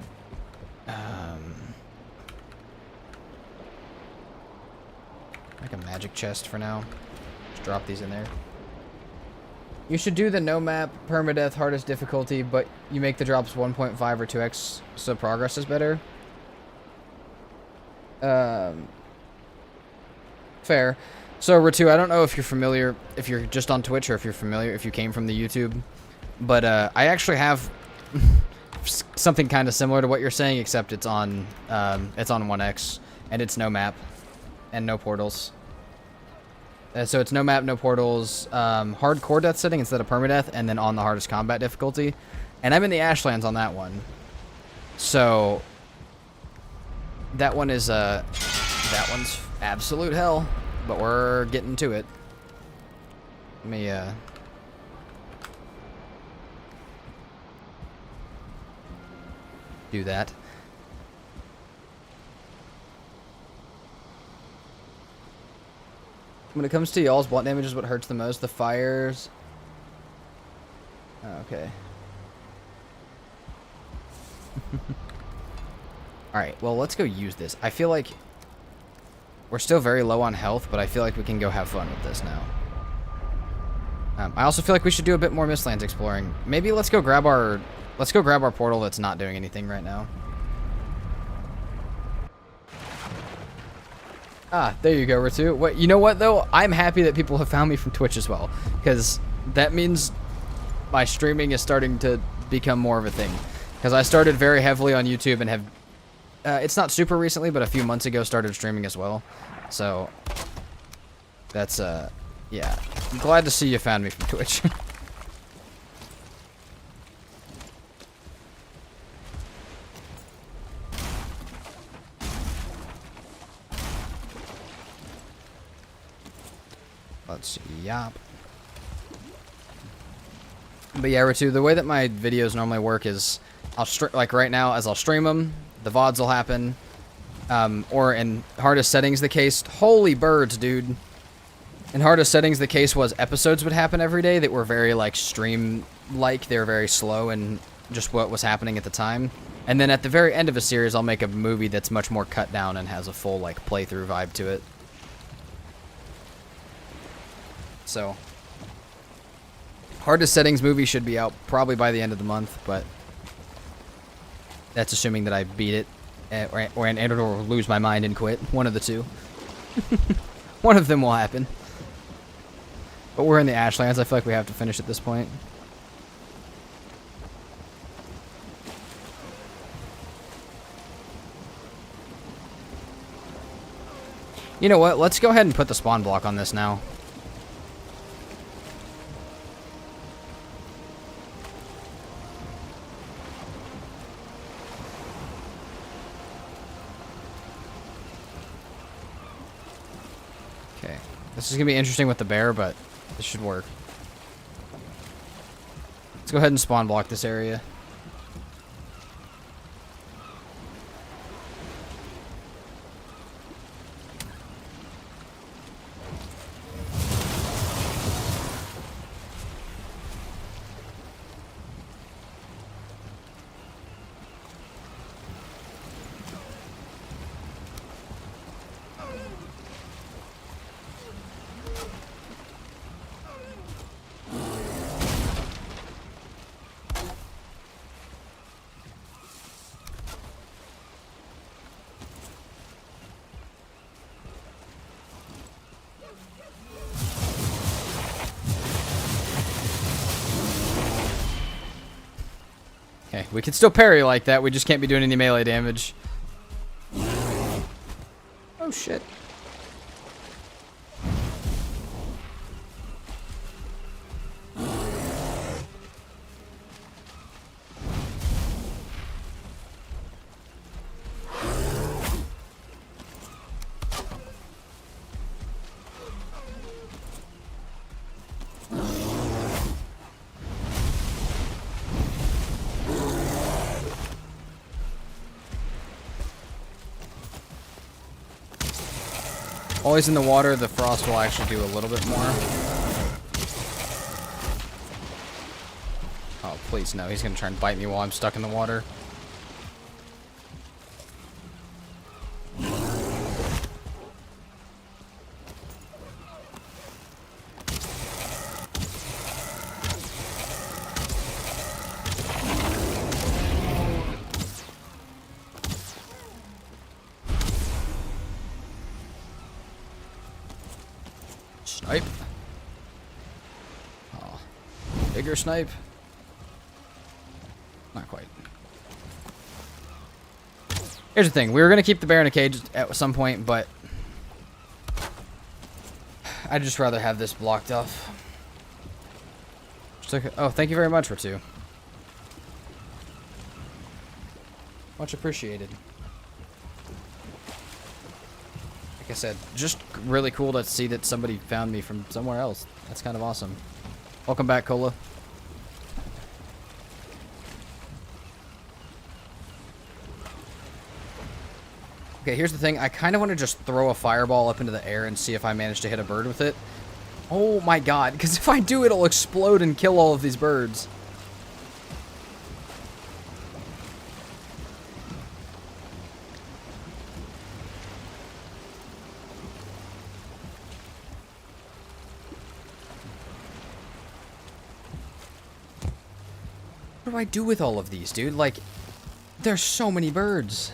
like a magic chest for now. Just drop these in there. You should do the no map permadeath hardest difficulty, but you make the drops 1.5 or 2x so progress is better. Fair. So Ritu, I don't know if you're familiar, if you're just on Twitch or if you're familiar, if you came from the YouTube, but I actually have something kind of similar to what you're saying, except it's on 1x and it's no map and no portals. So it's no map, no portals, hardcore death setting instead of permadeath, and then on the hardest combat difficulty. And I'm in the Ashlands on that one. So that one is that one's absolute hell, but we're getting to it. Let me do that. When it comes to y'all's, what damage is what hurts the most? The fires. Oh, okay. Alright, well, let's go use this. I feel like we're still very low on health, but I feel like we can go have fun with this now. I also feel like we should do a bit more Mistlands exploring. Maybe let's go grab our portal that's not doing anything right now. Ah, there you go, Ritu. What, you know what, though? I'm happy that people have found me from Twitch as well, because that means my streaming is starting to become more of a thing. Because I started very heavily on YouTube and have, it's not super recently, but a few months ago started streaming as well. So, that's, yeah. I'm glad to see you found me from Twitch. Let's see, yop. But yeah, Ritu, the way that my videos normally work is, like right now, as I'll stream them, the VODs will happen, Or in hardest settings the case, holy birds, dude. In hardest settings the case was episodes would happen every day that were very like stream-like. They were very slow and just what was happening at the time. And then at the very end of a series, I'll make a movie that's much more cut down and has a full like playthrough vibe to it. So, hardest settings movie should be out probably by the end of the month, but that's assuming that I beat it, or lose my mind and quit. One of the two. One of them will happen. But we're in the Ashlands. I feel like we have to finish at this point. You know what? Let's go ahead and put the spawn block on this now. Okay. This is going to be interesting with the bear, but this should work. Let's go ahead and spawn block this area. Okay, we can still parry like that. We just can't be doing any melee damage. Oh, shit. While he's in the water, the frost will actually do a little bit more. Oh, please no. He's going to try and bite me while I'm stuck in the water. Snipe. Oh, bigger snipe. Not quite. Here's the thing. We were going to keep the bear in a cage at some point, but I'd just rather have this blocked off. Oh, thank you very much, Ratu. Much appreciated. Like I said, just really cool to see that somebody found me from somewhere else. That's kind of awesome. Welcome back, Cola. Okay, here's the thing. I kind of want to just throw a fireball up into the air and see if I manage to hit a bird with it. Oh my god, because if I do, it'll explode and kill all of these birds. What do I do with all of these, dude? Like, there's so many birds.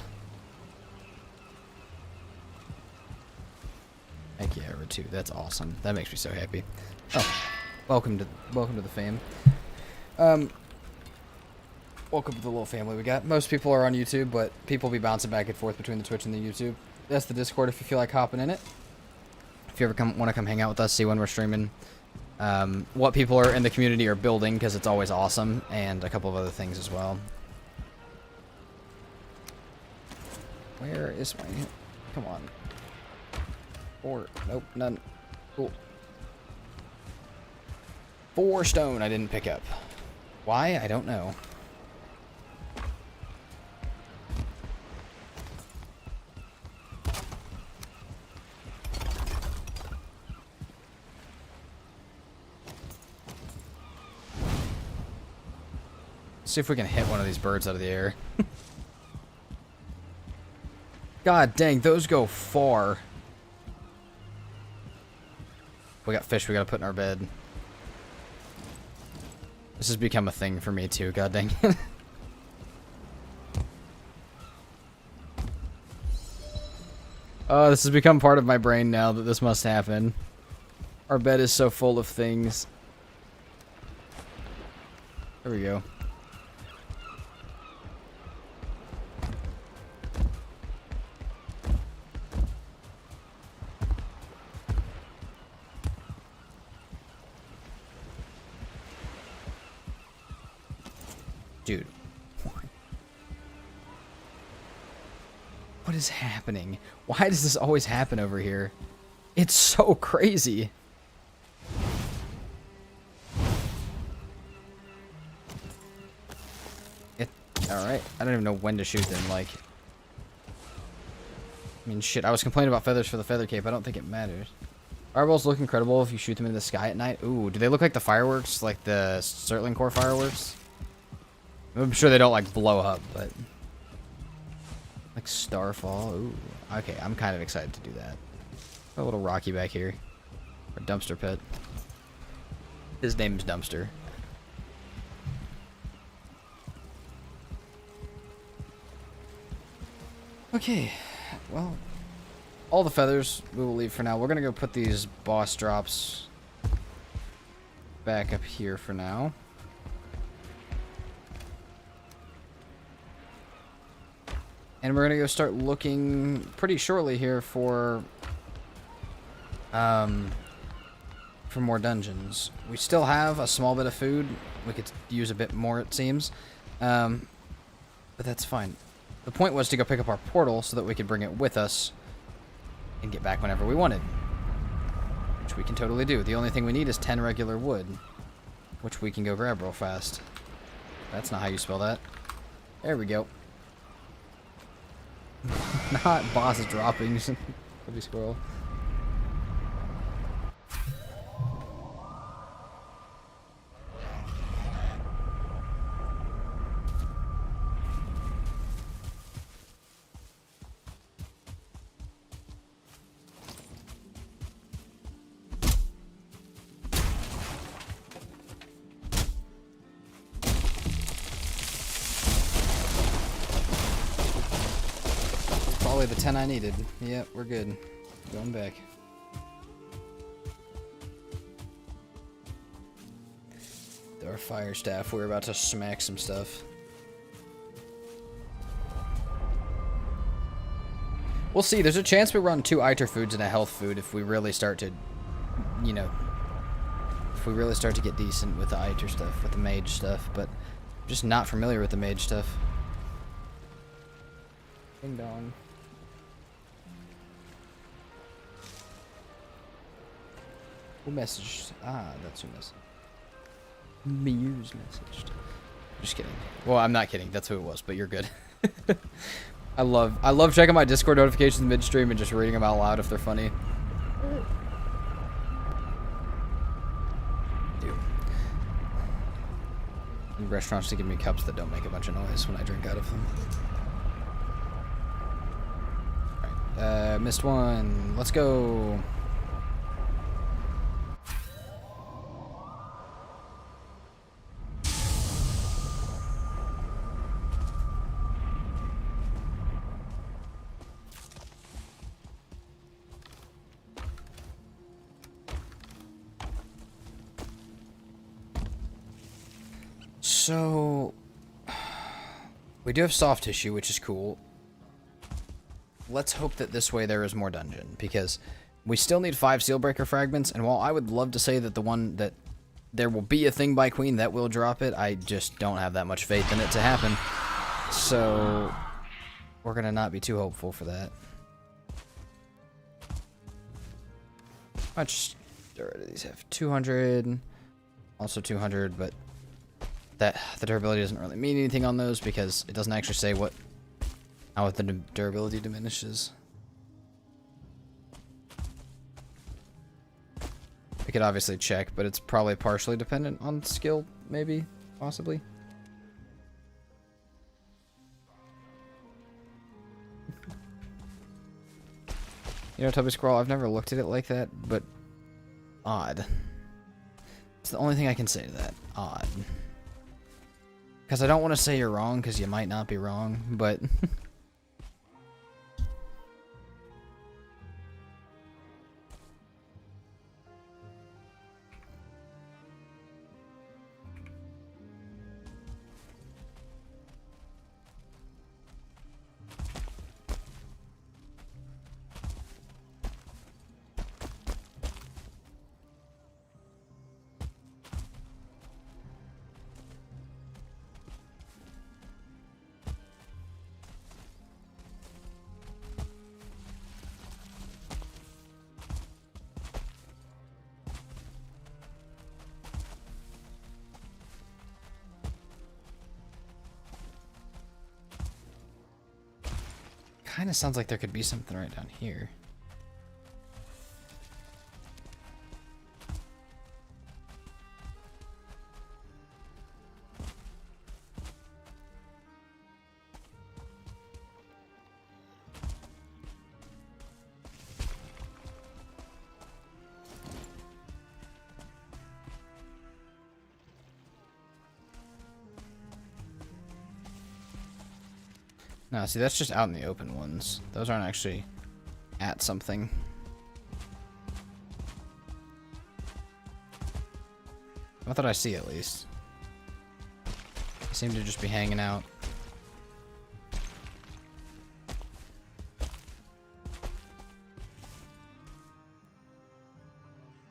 Heck yeah, Ratu. That's awesome. That makes me so happy. Oh, welcome to the fam. Welcome to the little family we got. Most people are on YouTube, but people be bouncing back and forth between the Twitch and the YouTube. That's the Discord if you feel like hopping in it. If you ever want to come hang out with us, see when we're streaming. What people are in the community are building, because it's always awesome, and a couple of other things as well. Where is my... Come on. Nope, none. Cool. 4 stone I didn't pick up. Why? I don't know. Let's see if we can hit one of these birds out of the air. God dang, those go far. We got fish we gotta put in our bed. This has become a thing for me too, god dang it. Oh, this has become part of my brain now that this must happen. Our bed is so full of things. There we go. Dude. What is happening? Why does this always happen over here? It's so crazy. Alright, I don't even know when to shoot them, like... I mean, shit, I was complaining about feathers for the feather cape. I don't think it matters. Fireballs look incredible if you shoot them in the sky at night. Ooh, do they look like the fireworks? Like the Sterling Core fireworks? I'm sure they don't, like, blow up, but... Like Starfall. Ooh. Okay, I'm kind of excited to do that. A little Rocky back here. Our dumpster pet. His name's Dumpster. Okay, well, all the feathers we will leave for now. We're going to go put these boss drops back up here for now. And we're going to go start looking pretty shortly here for more dungeons. We still have a small bit of food. We could use a bit more, it seems. But that's fine. The point was to go pick up our portal so that we could bring it with us and get back whenever we wanted. Which we can totally do. The only thing we need is 10 regular wood, which we can go grab real fast. That's not how you spell that. There we go. Not boss droppings. Baby squirrel. Probably the 10 I needed. Yep, we're good. Going back. With our fire staff, we're about to smack some stuff. We'll see. There's a chance we run 2 Iter foods and a health food if we really start to, you know, if we really start to get decent with the Iter stuff, with the mage stuff, but I'm just not familiar with the mage stuff. Ding dong. Who messaged? Ah, that's who messaged. Muse messaged. Just kidding. Well, I'm not kidding. That's who it was, but you're good. I love checking my Discord notifications midstream and just reading them out loud if they're funny. Dude. And restaurants to give me cups that don't make a bunch of noise when I drink out of them. Alright, missed one. Let's go. So, we do have soft tissue, which is cool. Let's hope that this way there is more dungeon, because we still need 5 Sealbreaker fragments, and while I would love to say that the one that there will be a thing by Queen that will drop it, I just don't have that much faith in it to happen. So, we're going to not be too hopeful for that. How much do these have? 200, also 200, but that the durability doesn't really mean anything on those because it doesn't actually say how the durability diminishes. We could obviously check, but it's probably partially dependent on skill, maybe, possibly. You know, Tubby Squirrel, I've never looked at it like that, but odd. It's the only thing I can say to that. Odd. Because I don't want to say you're wrong, because you might not be wrong, but... Kind of sounds like there could be something right down here. No, see, that's just out in the open ones. Those aren't actually at something. What did I see, at least? They seem to just be hanging out.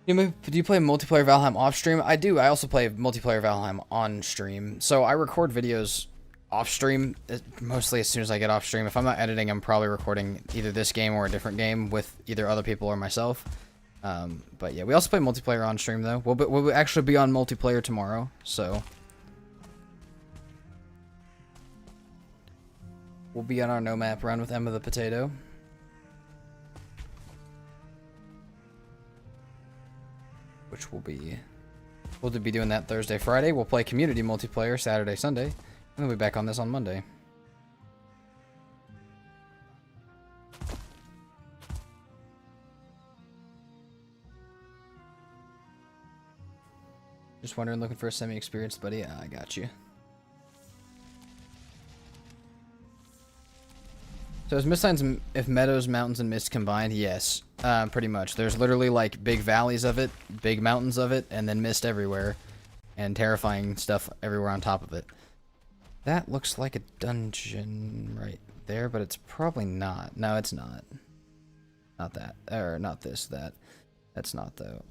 Do you play multiplayer Valheim off stream? I do. I also play multiplayer Valheim on stream. So I record videos off stream, mostly as soon as I get off stream. If I'm not editing, I'm probably recording either this game or a different game with either other people or myself. But yeah, we also play multiplayer on stream though. We'll actually be on multiplayer tomorrow, so we'll be on our no map run with Emma the Potato. Which we'll be doing that Thursday, Friday. We'll play community multiplayer Saturday, Sunday. And we'll be back on this on Monday. Just wondering, looking for a semi-experienced buddy? I got you. So is mist lines if meadows, mountains, and mist combined? Yes, pretty much. There's literally like big valleys of it, big mountains of it, and then mist everywhere. And terrifying stuff everywhere on top of it. That looks like a dungeon right there, but it's probably not. No, it's not. Not that. Or not this, that. That's not, though.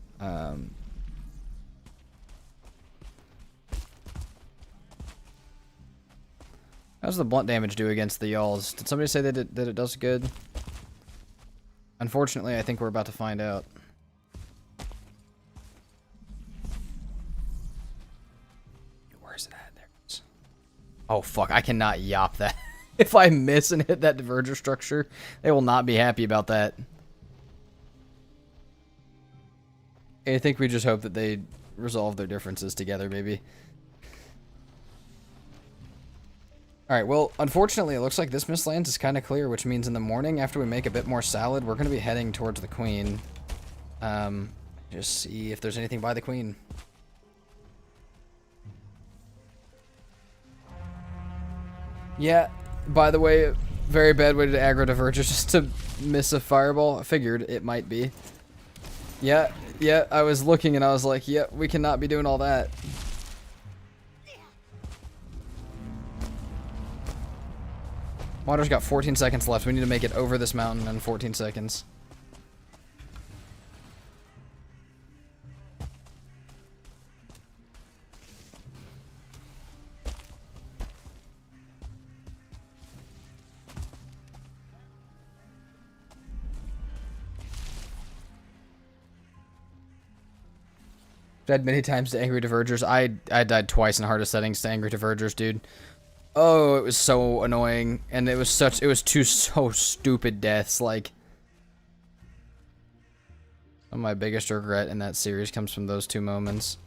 How's the blunt damage do against the Yalls? Did somebody say that it does good? Unfortunately, I think we're about to find out. Where's it at? There it is. Oh, fuck. I cannot yop that. If I miss and hit that diverger structure, they will not be happy about that. I think we just hope that they resolve their differences together, maybe. Alright, well, unfortunately, it looks like this Mistlands is kind of clear, which means in the morning, after we make a bit more salad, we're going to be heading towards the Queen. Just see if there's anything by the Queen. Yeah, by the way, very bad way to aggro diverger just to miss a fireball. I figured it might be. Yeah, I was looking and I was like, yeah, we cannot be doing all that. Water's got 14 seconds left. We need to make it over this mountain in 14 seconds. Died many times to angry divergers. I died twice in hardest settings to angry divergers, dude. Oh, it was so annoying, and it was two so stupid deaths. Like, some of my biggest regret in that series comes from those two moments.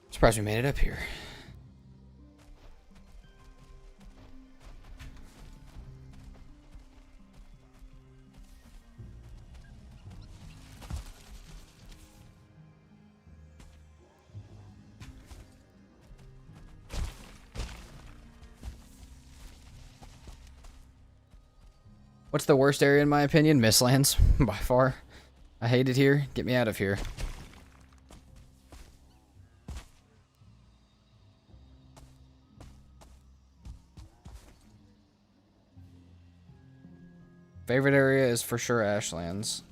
Surprised we made it up here. What's the worst area in my opinion? Mistlands, by far. I hate it here. Get me out of here. Favorite area is for sure Ashlands.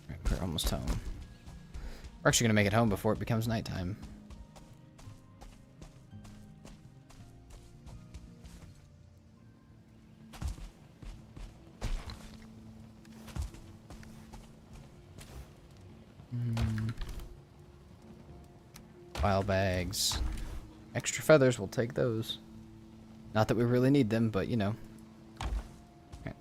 Right, we're almost home. We're actually gonna make it home before it becomes nighttime. File bags. Extra feathers, we'll take those. Not that we really need them, but you know. Okay.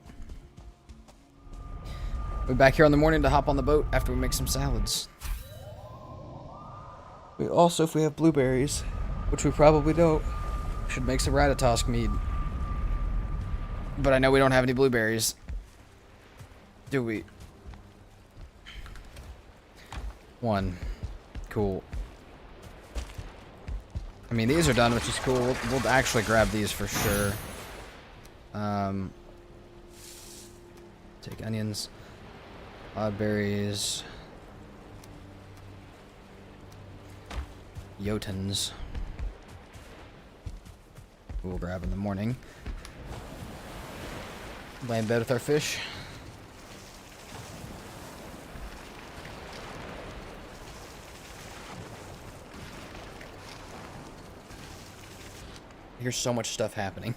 We'll be back here in the morning to hop on the boat after we make some salads. We also, if we have blueberries, which we probably don't, should make some Ratatosk mead. But I know we don't have any blueberries. Do we? One. Cool. I mean, these are done, which is cool. We'll actually grab these for sure. Take onions. Berries. Jotuns. We'll grab in the morning. Lay in bed with our fish. Here's so much stuff happening.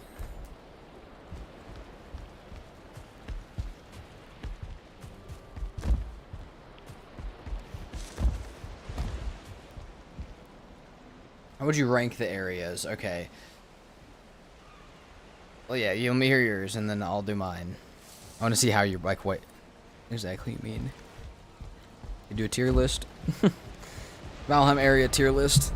How would you rank the areas? Okay. Well, yeah, you let me hear yours, and then I'll do mine. I want to see how you're, like, what exactly you mean. You do a tier list? Valheim area tier list.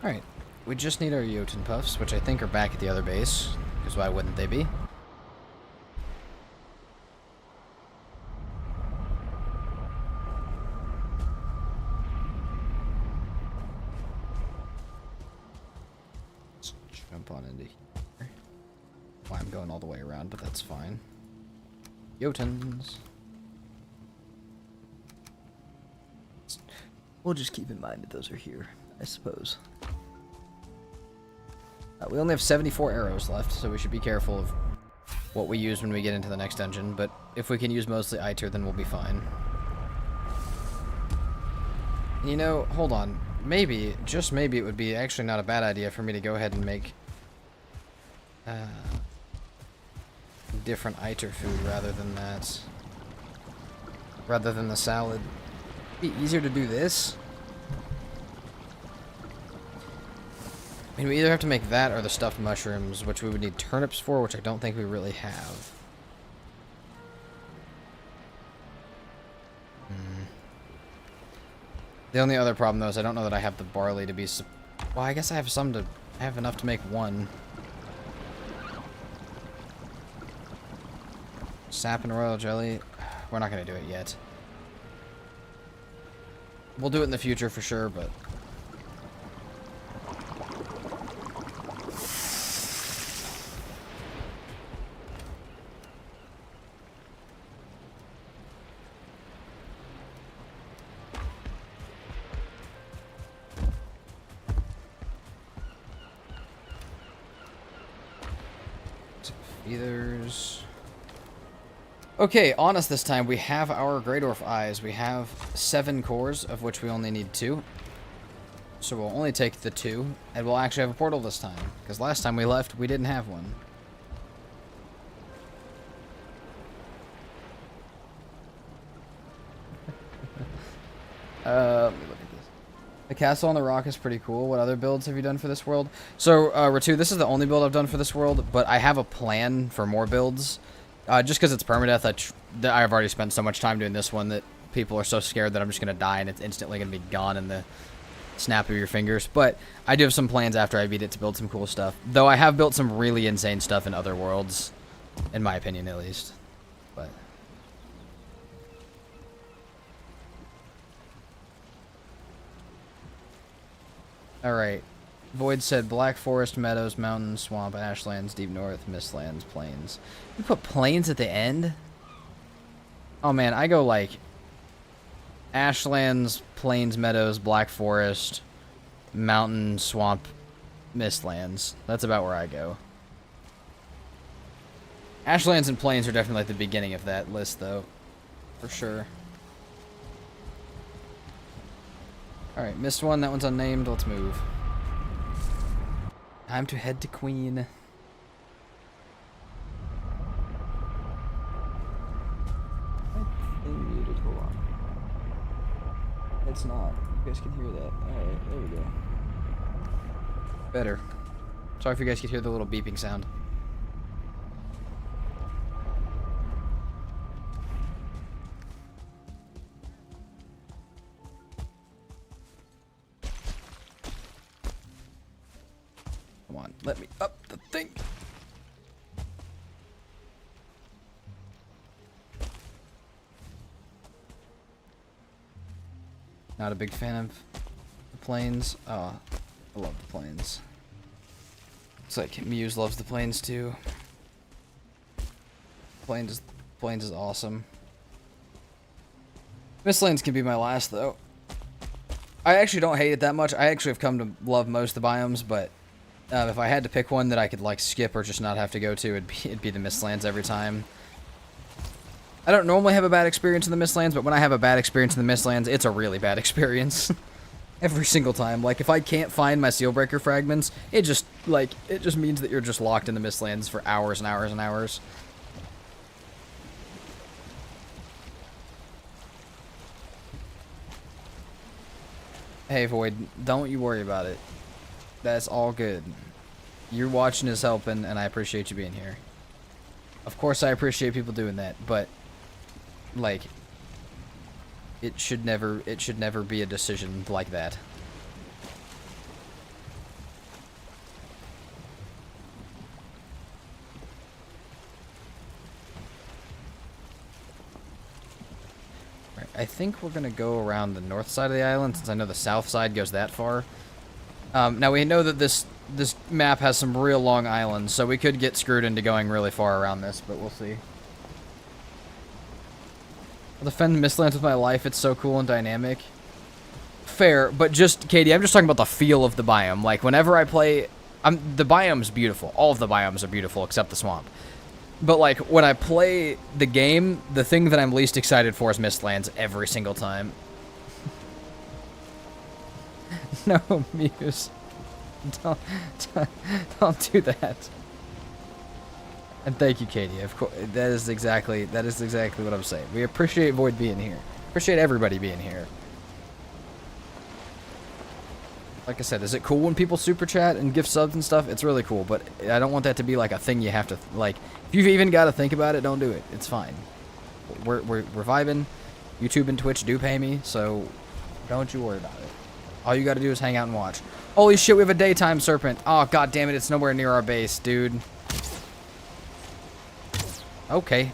Alright, we just need our Jotun puffs, which I think are back at the other base, because why wouldn't they be? Let's jump on into here. Well, I'm going all the way around, but that's fine. Jotuns. We'll just keep in mind that those are here, I suppose. We only have 74 arrows left, so we should be careful of what we use when we get into the next dungeon, but if we can use mostly Iter, then we'll be fine. You know, hold on. Maybe, just maybe, it would be actually not a bad idea for me to go ahead and make different Iter food rather than that. Rather than the salad. It'd be easier to do this. I mean, we either have to make that or the stuffed mushrooms, which we would need turnips for, which I don't think we really have. The only other problem, though, is I don't know that I have the barley to be... Well, I guess I have some to... I have enough to make one. Sap and royal jelly. We're not going to do it yet. We'll do it in the future for sure, but... Feathers. Okay, on us this time, we have our Greydwarf eyes. We have 7 cores, of which we only need 2. So we'll only take the 2, and we'll actually have a portal this time. Because last time we left, we didn't have one. Let me look at this. The castle on the rock is pretty cool. What other builds have you done for this world? So, Ratu, this is the only build I've done for this world, but I have a plan for more builds. Just because it's PermaDeath, I've already spent so much time doing this one that people are so scared that I'm just going to die and it's instantly going to be gone in the snap of your fingers. But I do have some plans after I beat it to build some cool stuff. Though I have built some really insane stuff in other worlds, in my opinion at least. But alright. Void said Black Forest, Meadows, Mountains, Swamp, Ashlands, Deep North, Mistlands, Plains. You put Plains at the end? Oh man, I go like Ashlands, Plains, Meadows, Black Forest, Mountain, Swamp, Mistlands. That's about where I go. Ashlands and Plains are definitely at the beginning of that list though. For sure. Alright, missed one. That one's unnamed. Let's move. Time to head to Queen. Muted. Hold on. It's not. You guys can hear that. Alright, there we go. Better. Sorry if you guys could hear the little beeping sound. Come on, let me up the thing. Not a big fan of the plains. Oh, I love the plains. Looks like Muse loves the plains too. Plains is awesome. Mistlands can be my last though. I actually don't hate it that much. I actually have come to love most of the biomes, but if I had to pick one that I could like skip or just not have to go to, it'd be the Mistlands every time. I don't normally have a bad experience in the Mistlands, but when I have a bad experience in the Mistlands, it's a really bad experience. Every single time. Like, if I can't find my Sealbreaker fragments, it just means that you're just locked in the Mistlands for hours and hours and hours. Hey, Void, don't you worry about it. That's all good. Your watching is helping, and I appreciate you being here. Of course, I appreciate people doing that, but like, it should never be a decision like that. Right, I think we're gonna go around the north side of the island, since I know the south side goes that far. Now we know that this map has some real long islands, so we could get screwed into going really far around this, but we'll see. I'll defend Mistlands with my life. It's so cool and dynamic. Fair, but just, Katie, I'm just talking about the feel of the biome. Like, whenever I play, the biome's beautiful. All of the biomes are beautiful except the swamp. But, like, when I play the game, the thing that I'm least excited for is Mistlands every single time. No, Muse. Don't do that. And thank you, Katie. Of course, that is exactly what I'm saying. We appreciate Void being here. Appreciate everybody being here. Like I said, is it cool when people super chat and give subs and stuff? It's really cool, but I don't want that to be like a thing you have to like. If you've even got to think about it, don't do it. It's fine. We're vibing. YouTube and Twitch do pay me, so don't you worry about it. All you got to do is hang out and watch. Holy shit, we have a daytime serpent. Oh, god damn it, it's nowhere near our base, dude. Okay.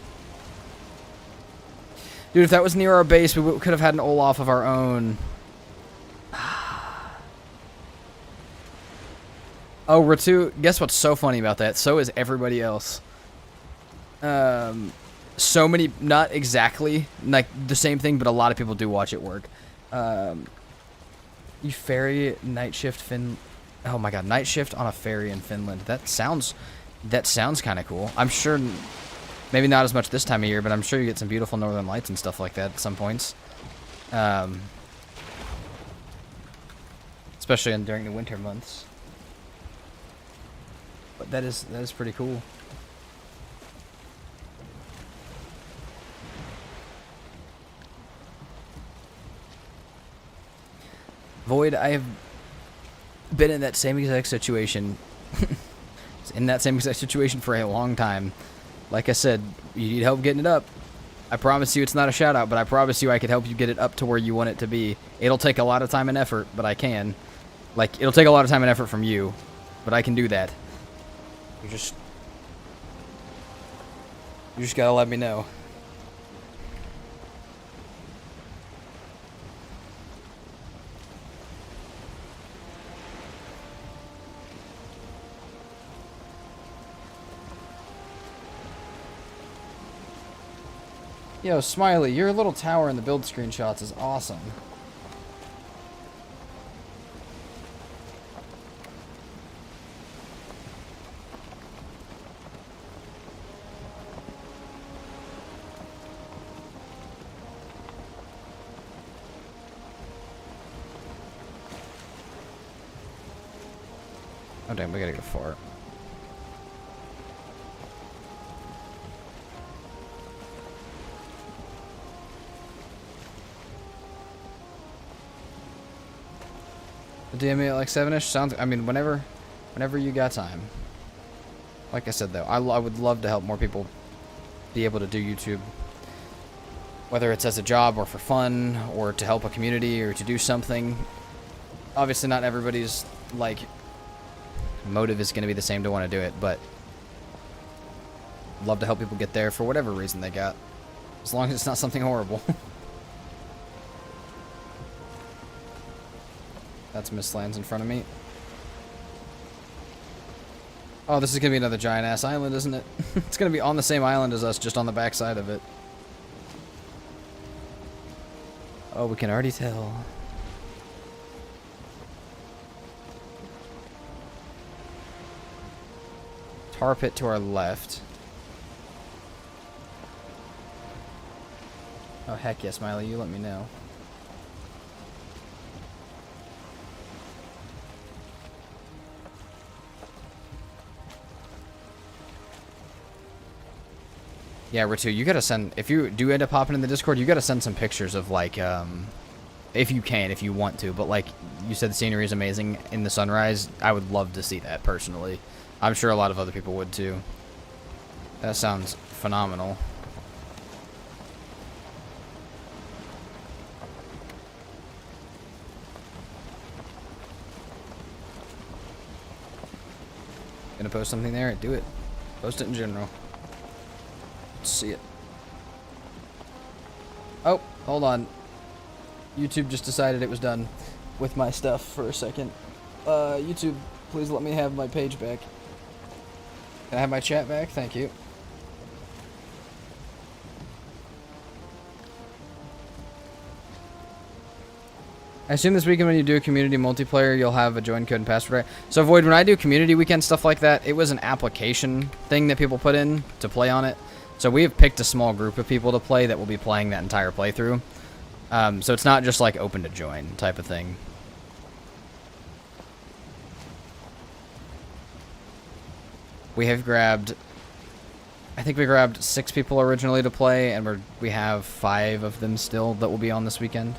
Dude, if that was near our base, we could have had an Olaf of our own. Oh, Ratu, guess what's so funny about that? So is everybody else. So many, not exactly like the same thing, but a lot of people do watch it work. You ferry night shift oh my god, night shift on a ferry in Finland. That sounds kind of cool. I'm sure, maybe not as much this time of year, but I'm sure you get some beautiful northern lights and stuff like that at some points. especially during the winter months. But that is pretty cool. Void, I have been in that same exact situation. In that same exact situation for a long time. Like I said, you need help getting it up. I promise you it's not a shout out, but I promise you I could help you get it up to where you want it to be. It'll take a lot of time and effort, but I can. Like, it'll take a lot of time and effort from you, but I can do that. You just gotta let me know. Yo, Smiley, your little tower in the build screenshots is awesome. Oh damn, we gotta go far. DM me at like 7-ish? Sounds, I mean, whenever you got time. Like I said though, I would love to help more people be able to do YouTube. Whether it's as a job or for fun, or to help a community, or to do something. Obviously not everybody's, like, motive is going to be the same to want to do it, but love to help people get there for whatever reason they got. As long as it's not something horrible. That's Mistlands in front of me. Oh, this is going to be another giant-ass island, isn't it? It's going to be on the same island as us, just on the back side of it. Oh, we can already tell. Tar pit to our left. Oh, heck yes, Smiley, you let me know. Yeah, Ritu, you gotta send, if you do end up popping in the Discord, you gotta send some pictures of, like, if you can, if you want to, but, like, you said the scenery is amazing in the sunrise. I would love to see that, personally. I'm sure a lot of other people would, too. That sounds phenomenal. Gonna post something there? Do it. Post it in general. See it. Oh, hold on. YouTube just decided it was done with my stuff for a second. YouTube, please let me have my page back. Can I have my chat back? Thank you. I assume this weekend when you do a community multiplayer, you'll have a join code and password. So Void, when I do community weekend stuff like that, it was an application thing that people put in to play on it. So we have picked a small group of people to play that will be playing that entire playthrough. So it's not just like open to join type of thing. We have grabbed, I think we grabbed 6 people originally to play, and we have 5 of them still that will be on this weekend.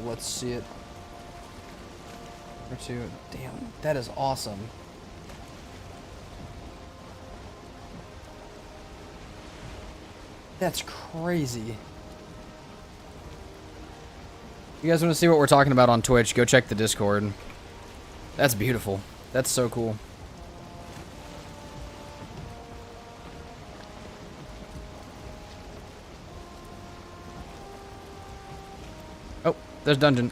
Let's see it. Or 2. Damn, that is awesome. That's crazy. You guys want to see what we're talking about on Twitch? Go check the Discord. That's beautiful. That's so cool. there's dungeon.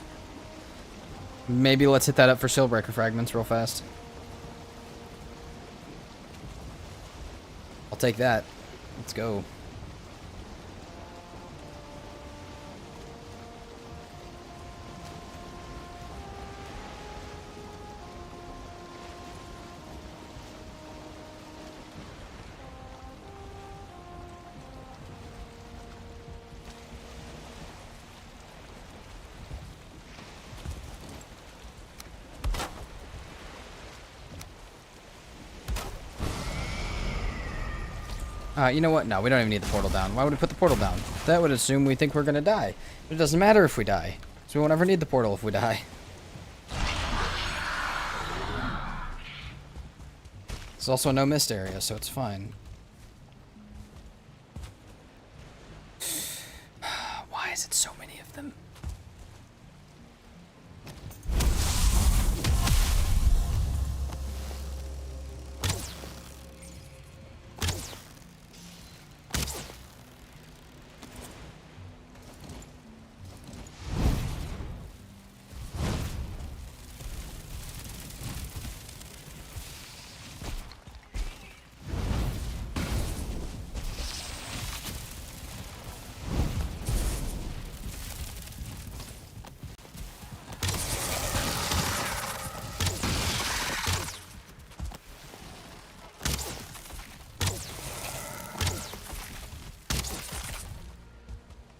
Maybe let's hit that up for Shieldbreaker fragments real fast. I'll take that. Let's go. You know what? No, we don't even need the portal down. Why would we put the portal down? That would assume we think we're gonna die. It doesn't matter if we die. So we won't ever need the portal if we die. It's also a no mist area, so it's fine. Why is it so many of them?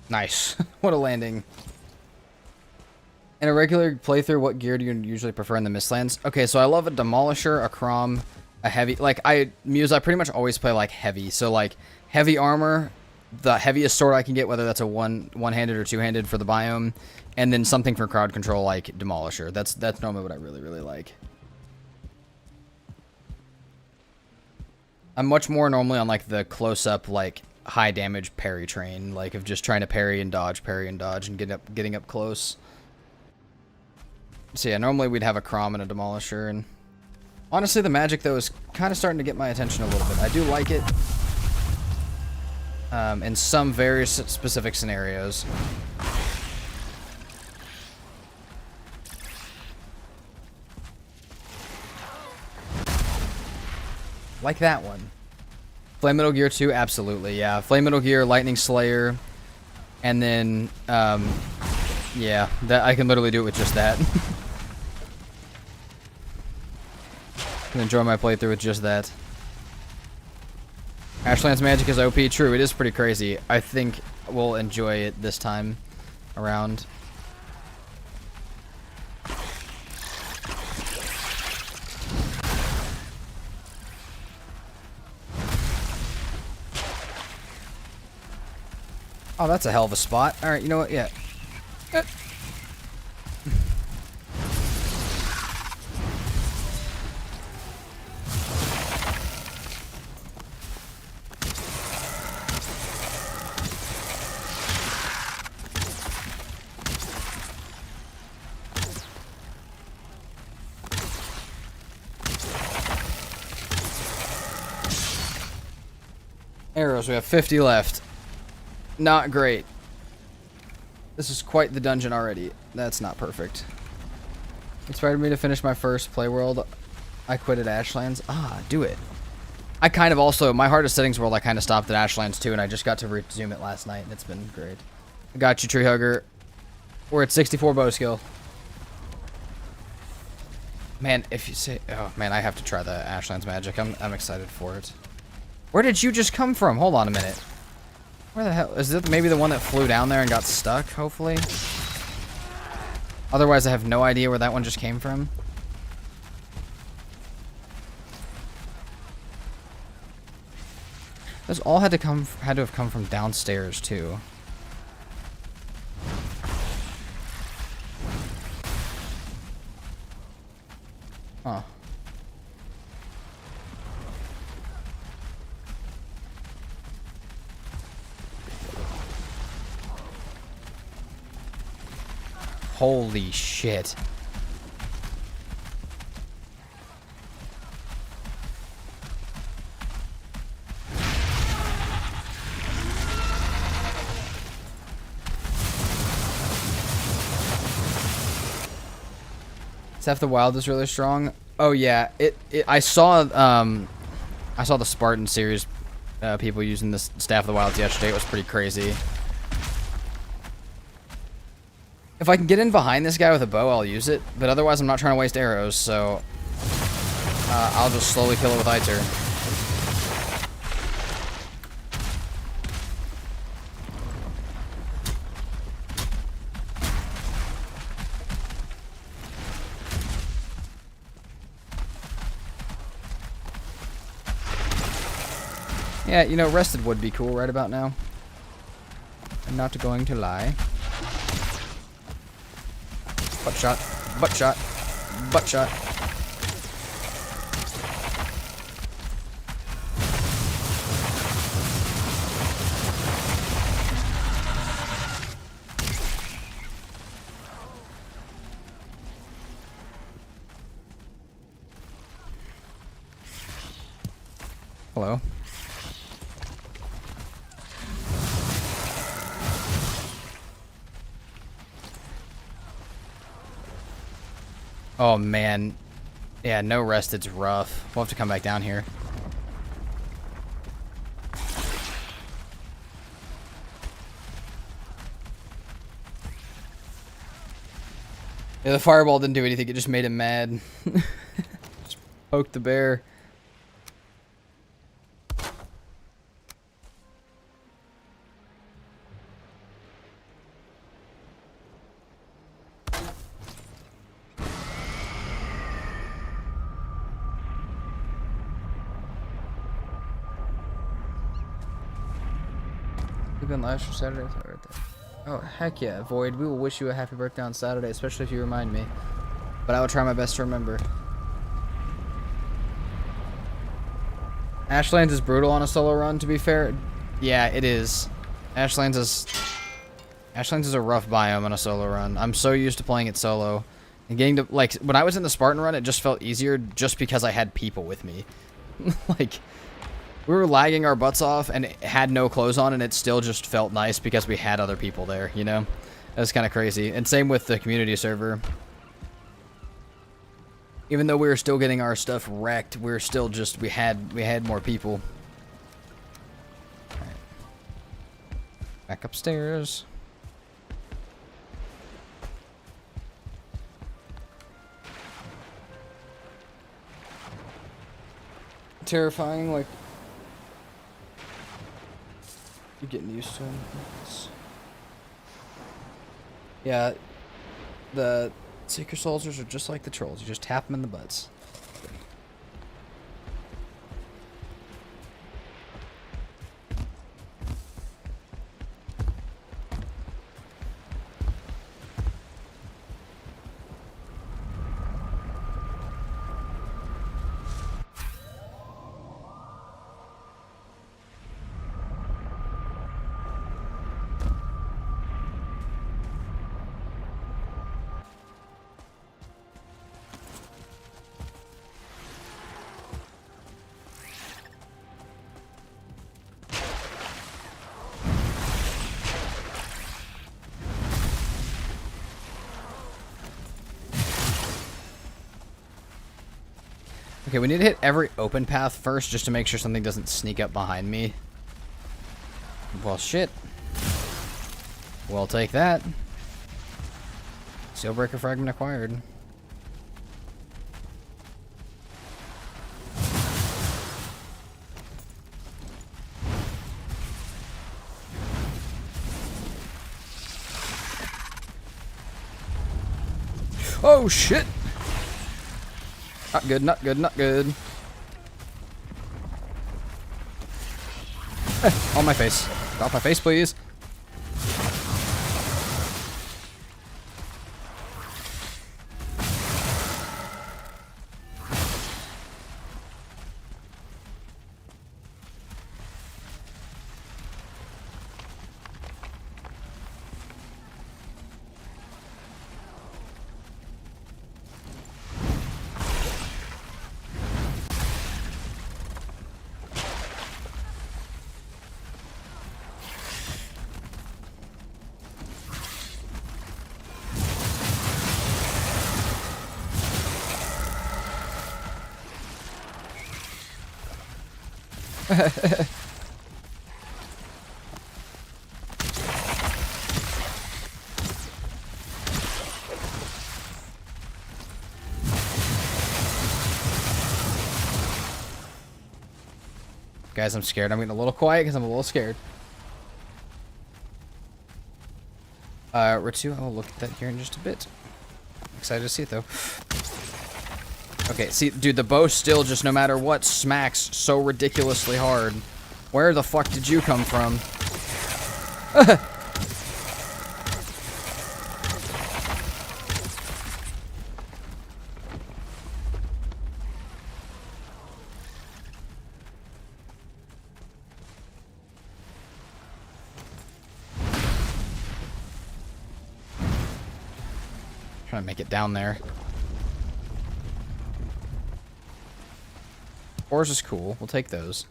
Nice. What a landing. In a regular playthrough, what gear do you usually prefer in the Mistlands? Okay, so I love a Demolisher, a Crom, a heavy... Like, I pretty much always play, like, heavy. So, like, heavy armor, the heaviest sword I can get, whether that's a one-handed or two-handed for the biome, and then something for crowd control, like Demolisher. That's normally what I really, really like. I'm much more normally on, like, the close-up, like... high damage parry train, like of just trying to parry and dodge, and getting up close. So yeah, normally we'd have a Crom and a Demolisher, and honestly the magic though is kind of starting to get my attention a little bit. I do like it in some very specific scenarios. Like that one. Flame Metal Gear 2, absolutely, yeah. Flame Metal Gear, Lightning Slayer, and then, yeah, that I can literally do it with just that. Can enjoy my playthrough with just that. Ashland's magic is OP, true, it is pretty crazy. I think we'll enjoy it this time around. Oh, that's a hell of a spot. Alright, you know what? Yeah. Arrows, we have 50 left. Not great. This is quite the dungeon already. That's not perfect. Inspired me to finish my first playworld. I quit at Ashlands. Ah, do it. I kind of also, my hardest settings world, I kind of stopped at Ashlands too, and I just got to resume it last night, and it's been great. I got you, Tree Hugger. We're at 64 bow skill. Man, if you say, oh man, I have to try the Ashlands magic. I'm excited for it. Where did you just come from? Hold on a minute. Where the hell? Is it maybe the one that flew down there and got stuck, hopefully? Otherwise, I have no idea where that one just came from. Those all had to have come from downstairs, too. Huh. Holy shit. Staff of the Wild is really strong. Oh yeah, I saw the Spartan series people using this Staff of the Wilds yesterday. It was pretty crazy. If I can get in behind this guy with a bow, I'll use it. But otherwise, I'm not trying to waste arrows, so I'll just slowly kill it with Iter. Yeah, you know, rested would be cool right about now. I'm not going to lie. Butt shot, butt shot, butt shot. Hello. Oh man, yeah, no rested's rough. We'll have to come back down here. Yeah, the fireball didn't do anything, it just made him mad. Just poked the bear. You've been live for Saturday with my birthday. Oh, heck yeah, Void. We will wish you a happy birthday on Saturday, especially if you remind me. But I will try my best to remember. Ashlands is brutal on a solo run, to be fair. Yeah, it is. Ashlands is a rough biome on a solo run. I'm so used to playing it solo. And getting to, like, when I was in the Spartan run, it just felt easier just because I had people with me. Like, we were lagging our butts off and had no clothes on, and it still just felt nice because we had other people there, you know? That was kind of crazy. And same with the community server. Even though we were still getting our stuff wrecked, we were still just, we had more people. All right. Back upstairs. Terrifying, like, you're getting used to him. Yeah, the Seeker Soldiers are just like the trolls. You just tap them in the butts. Okay, we need to hit every open path first just to make sure something doesn't sneak up behind me. Well, shit. We'll take that. Sealbreaker fragment acquired. Oh, shit! Not good, not good, not good. On my face. Get off my face, please. Guys, I'm scared. I'm getting a little quiet because I'm a little scared. Ritsu, I will look at that here in just a bit. Excited to see it, though. Okay, see, dude, the bow still, just no matter what, smacks so ridiculously hard. Where the fuck did you come from? Trying to make it down there. Ores is cool. We'll take those.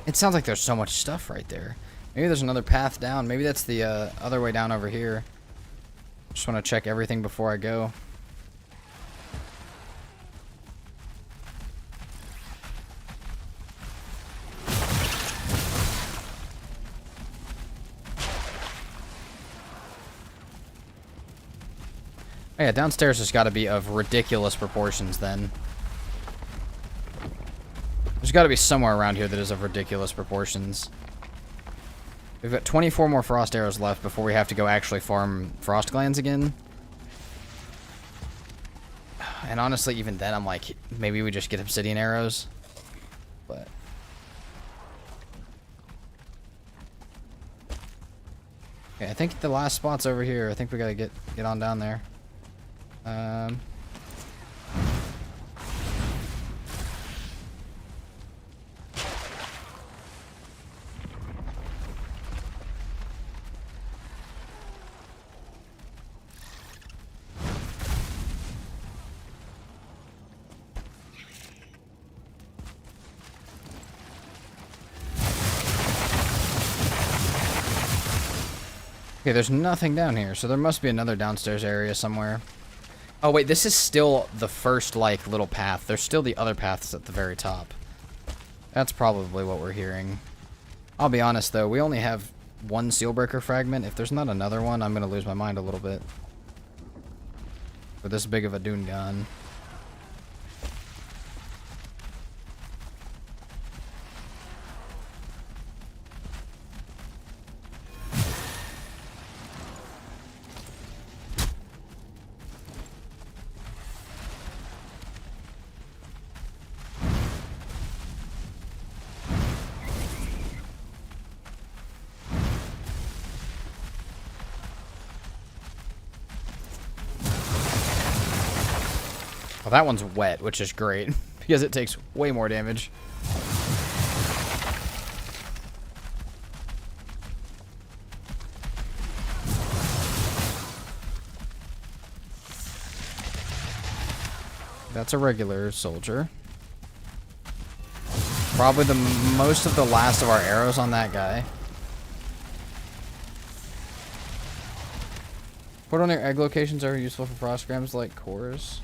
It sounds like there's so much stuff right there. Maybe there's another path down. Maybe that's the other way down over here. Just want to check everything before I go. Oh yeah, downstairs has got to be of ridiculous proportions then. There's got to be somewhere around here that is of ridiculous proportions. We've got 24 more frost arrows left before we have to go actually farm frost glands again. And honestly, even then, I'm like, maybe we just get obsidian arrows. But... okay, I think the last spot's over here. I think we gotta get on down there. Okay, there's nothing down here, so there must be another downstairs area somewhere. Oh wait, this is still the first, like, little path. There's still the other paths at the very top. That's probably what we're hearing. I'll be honest, though, we only have one Sealbreaker fragment. If there's not another one, I'm gonna lose my mind a little bit. With this big of a dune gun. Well, that one's wet, which is great, because it takes way more damage. That's a regular soldier. Probably the most of the last of our arrows on that guy. Put on your egg locations are useful for frostgrams like cores.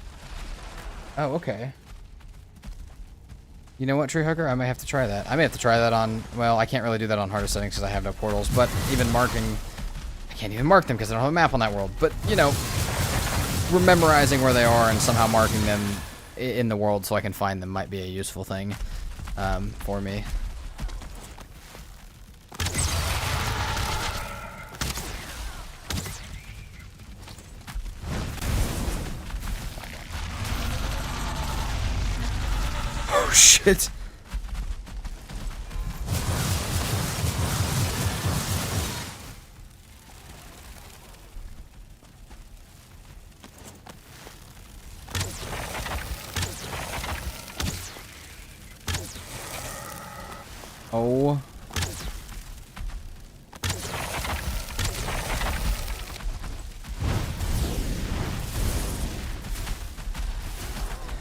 Oh, okay. You know what, Tree Hugger? I may have to try that. I may have to try that on... well, I can't really do that on harder settings because I have no portals, but even marking... I can't even mark them because I don't have a map on that world. But, you know, memorizing where they are and somehow marking them in the world so I can find them might be a useful thing for me. Oh, shit. Oh.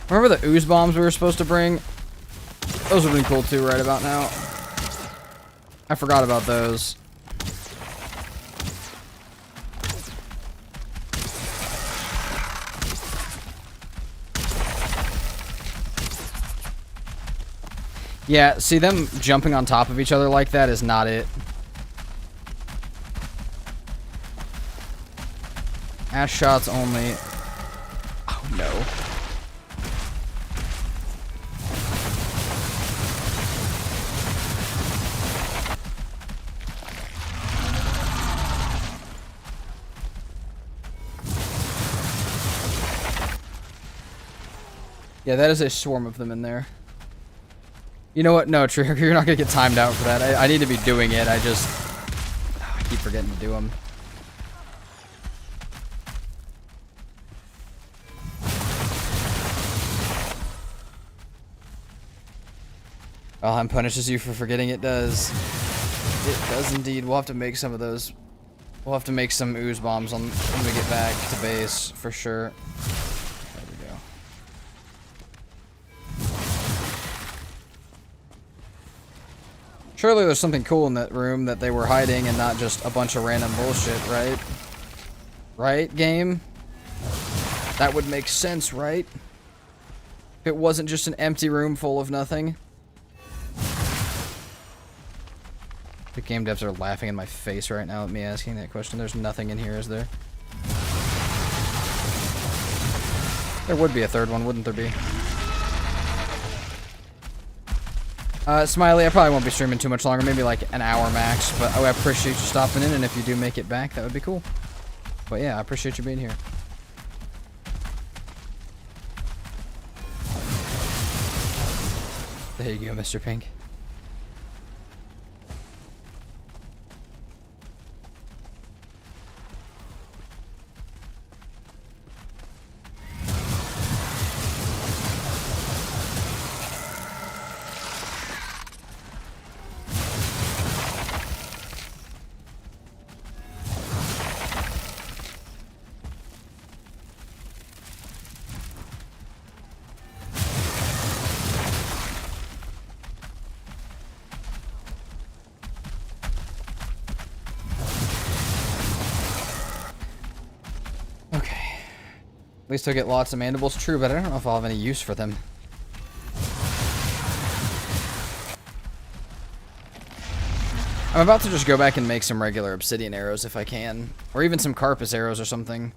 Remember the ooze bombs we were supposed to bring? Those would have been cool too right about now. I forgot about those. Yeah, see them jumping on top of each other like that is not it. Ash shots only. Oh no. Yeah, that is a swarm of them in there. You know what? No, Trigger, you're not going to get timed out for that. I need to be doing it. I keep forgetting to do them. Valheim punishes you for forgetting it does. It does indeed. We'll have to make some of those. We'll have to make some ooze bombs when we get back to base, for sure. There we go. Surely there's something cool in that room that they were hiding and not just a bunch of random bullshit, right? Right, game? That would make sense, right? If it wasn't just an empty room full of nothing. The game devs are laughing in my face right now at me asking that question. There's nothing in here, is there? There would be a third one, wouldn't there be? Smiley, I probably won't be streaming too much longer, maybe like an hour max, but I appreciate you stopping in, and if you do make it back, that would be cool. But yeah, I appreciate you being here. There you go, Mr. Pink. At least I'll get lots of mandibles. True, but I don't know if I'll have any use for them. I'm about to just go back and make some regular obsidian arrows if I can. Or even some carpus arrows or something.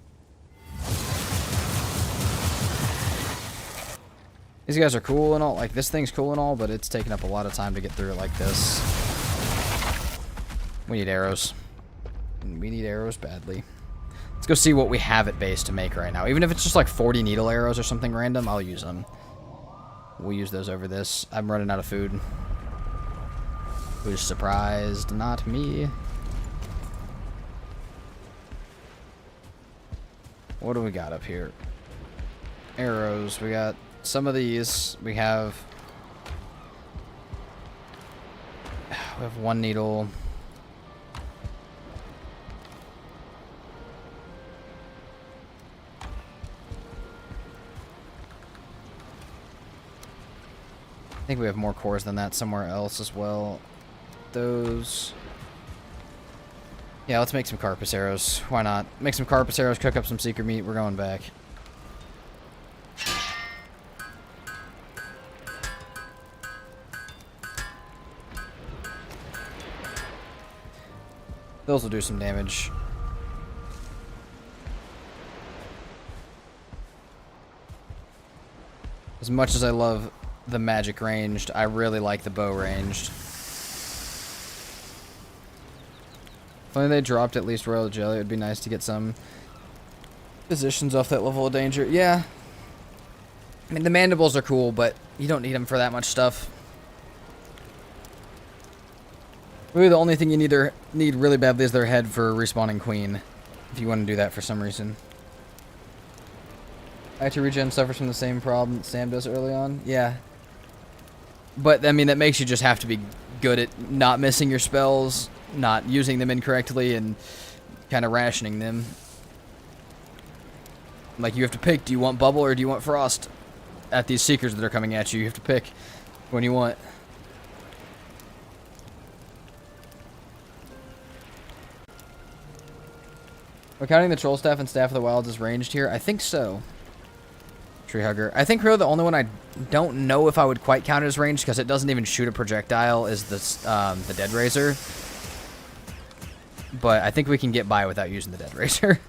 These guys are cool and all. Like, this thing's cool and all, but it's taking up a lot of time to get through it like this. We need arrows. We need arrows badly. Let's go see what we have at base to make right now. Even if it's just like 40 needle arrows or something random, I'll use them. We'll use those over this. I'm running out of food. Who's surprised? Not me. What do we got up here? Arrows. We got some of these. We have one needle. I think we have more cores than that somewhere else as well. Those. Yeah, let's make some carpus arrows. Why not? Make some carpus arrows, cook up some seeker meat. We're going back. Those will do some damage. As much as I love the magic ranged, I really like the bow ranged. If only they dropped at least royal jelly, it would be nice to get some positions off that level of danger. Yeah. I mean, the mandibles are cool, but you don't need them for that much stuff. Really, the only thing you need really badly is their head for respawning queen, if you want to do that for some reason. Active regen suffers from the same problem that Sam does early on. Yeah. But, I mean, that makes you just have to be good at not missing your spells, not using them incorrectly, and kind of rationing them. Like, you have to pick, do you want bubble or do you want frost? At these seekers that are coming at you, you have to pick when you want. We're counting the troll staff and staff of the wilds as ranged here? I think so. Tree hugger. I think really the only one I don't know if I would quite count it as ranged because it doesn't even shoot a projectile is the dead razor. But I think we can get by without using the dead razor.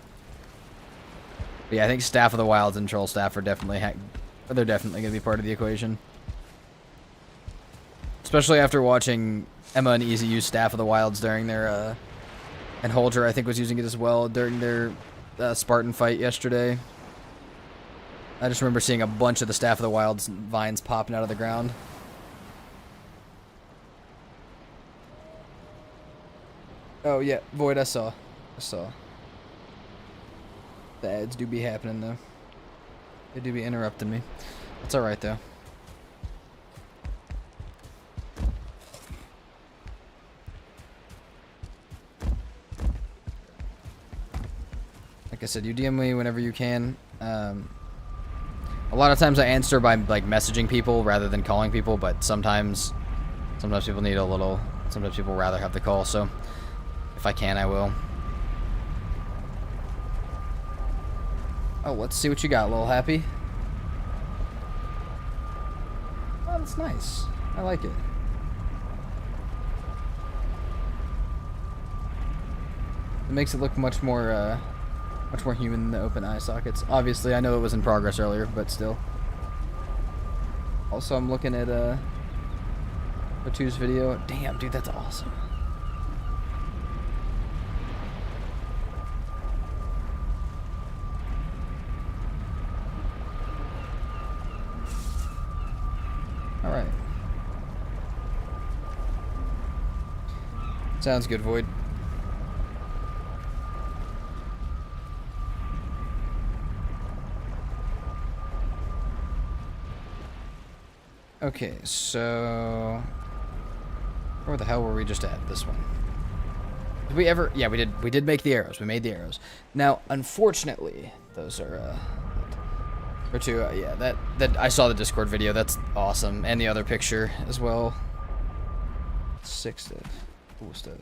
But yeah, I think staff of the wilds and troll staff are definitely they're definitely going to be part of the equation. Especially after watching Emma and Easy use staff of the wilds during their and Holger, I think, was using it as well during their Spartan fight yesterday. I just remember seeing a bunch of the Staff of the Wilds vines popping out of the ground. Oh, yeah. Void, I saw. The ads do be happening, though. They do be interrupting me. It's alright, though. Like I said, you DM me whenever you can. A lot of times I answer by like messaging people rather than calling people, but sometimes people need a little. Sometimes people rather have the call. So if I can, I will. Oh, let's see what you got, little happy. Oh, that's nice. I like it. It makes it look much more human than the open eye sockets. Obviously, I know it was in progress earlier, but still. Also, I'm looking at Batu's video. Damn, dude, that's awesome. All right. Sounds good, Void. Okay, so where the hell were we just at? This one. Did we ever? Yeah, we did. We did make the arrows. We made the arrows. Now, unfortunately, those are or two. Yeah, that I saw the Discord video. That's awesome, and the other picture as well. 6 stuff. Cool stuff.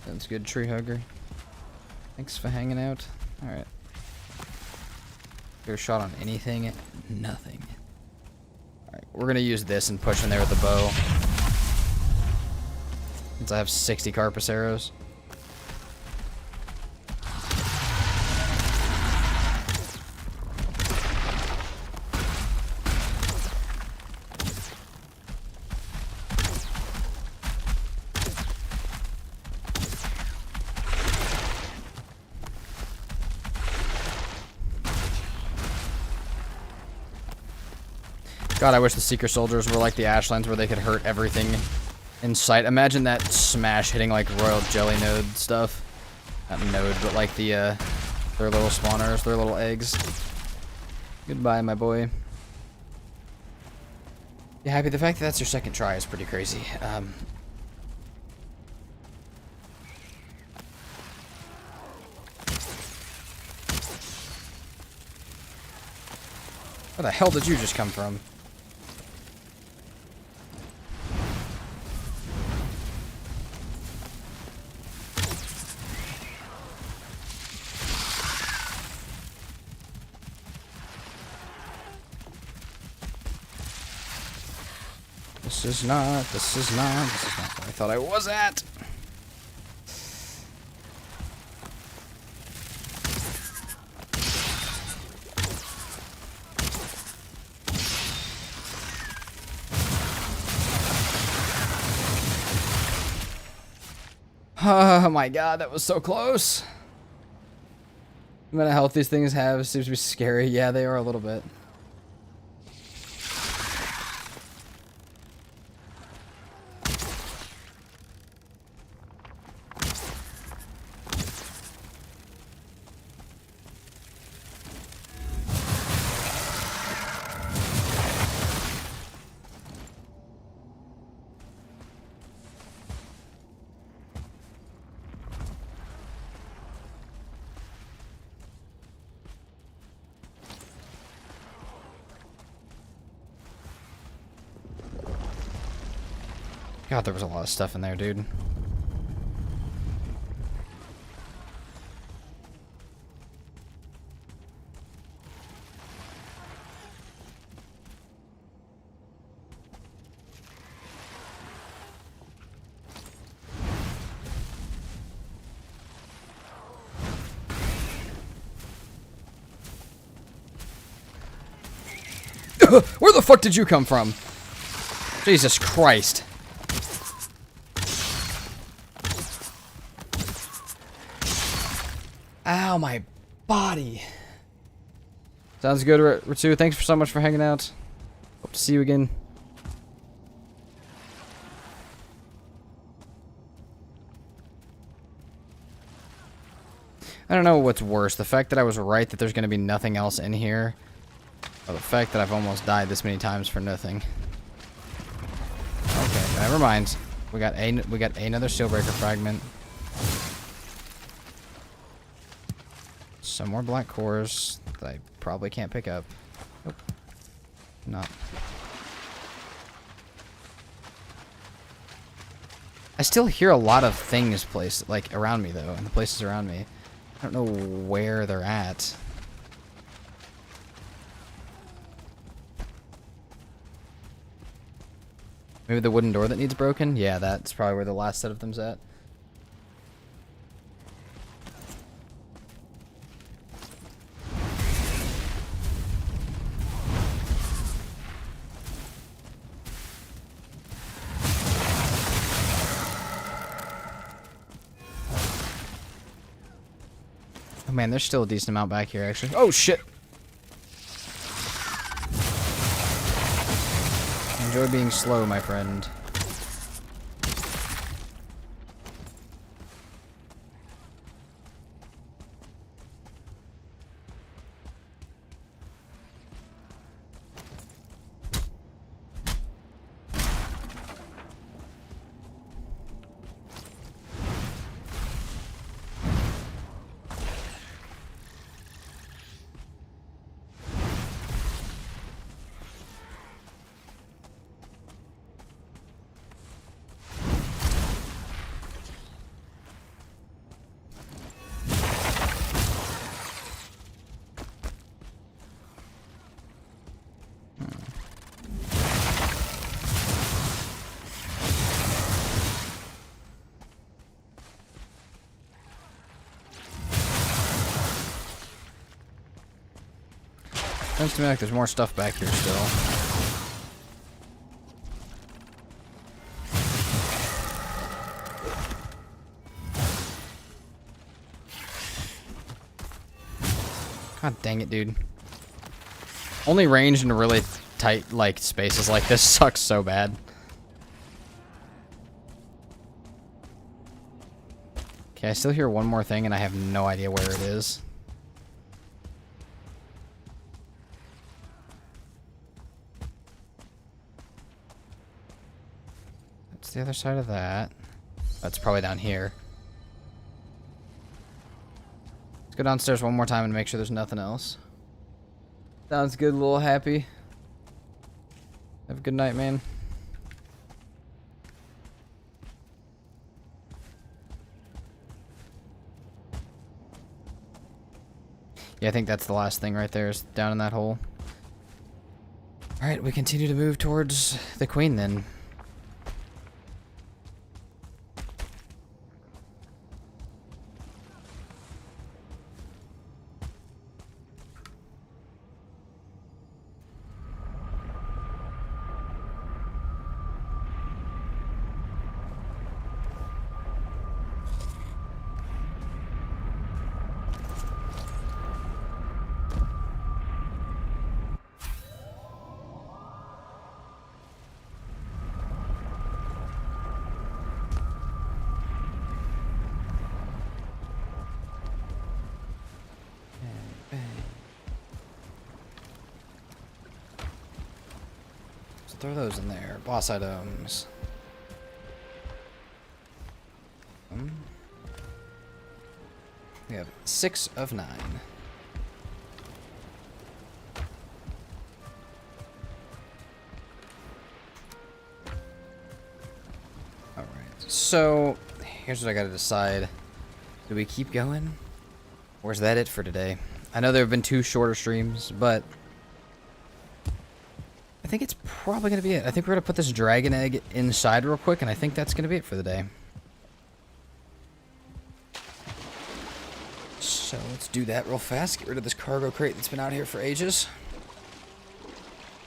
Sounds good, tree hugger. Thanks for hanging out. Alright. Get a shot on anything? Nothing. Alright, we're gonna use this and push in there with the bow. Since I have 60 Carpus arrows. God, I wish the Seeker Soldiers were like the Ashlands where they could hurt everything in sight. Imagine that smash hitting like Royal Jelly Node stuff. Not node, but like the, their little spawners, their little eggs. Goodbye, my boy. You happy? The fact that that's your second try is pretty crazy. Where the hell did you just come from? This is not what I thought I was at. Oh my god, that was so close. The amount of health these things have seems to be scary. Yeah, they are a little bit. God, there was a lot of stuff in there, dude. Where the fuck did you come from? Jesus Christ. Ow, my body. Sounds good, Ritsu. Thanks so much for hanging out. Hope to see you again. I don't know what's worse. The fact that I was right that there's going to be nothing else in here. Or the fact that I've almost died this many times for nothing. Okay, never mind. We got another Steelbreaker fragment. Some more black cores that I probably can't pick up. Nope. Not. I still hear a lot of things like around me though, and the places around me. I don't know where they're at. Maybe the wooden door that needs broken? Yeah, that's probably where the last set of them's at. Oh man, there's still a decent amount back here actually. Oh shit! Enjoy being slow, my friend. Seems to me like there's more stuff back here still. God dang it, dude. Only range in really tight, like, spaces like this sucks so bad. Okay, I still hear one more thing and I have no idea where it is. That's the other side of that. That's probably down here. Let's go downstairs one more time and make sure there's nothing else. Sounds good, little happy. Have a good night, man. Yeah, I think that's the last thing right there is down in that hole. Alright, we continue to move towards the queen then. Throw those in there. Boss items. We have 6 of 9. So, here's what I gotta decide. Do we keep going? Or is that it for today? I know there have been 2 shorter streams, but I think it's probably gonna be it. I think we're gonna put this dragon egg inside real quick, and I think that's gonna be it for the day. So let's do that real fast. Get rid of this cargo crate that's been out here for ages.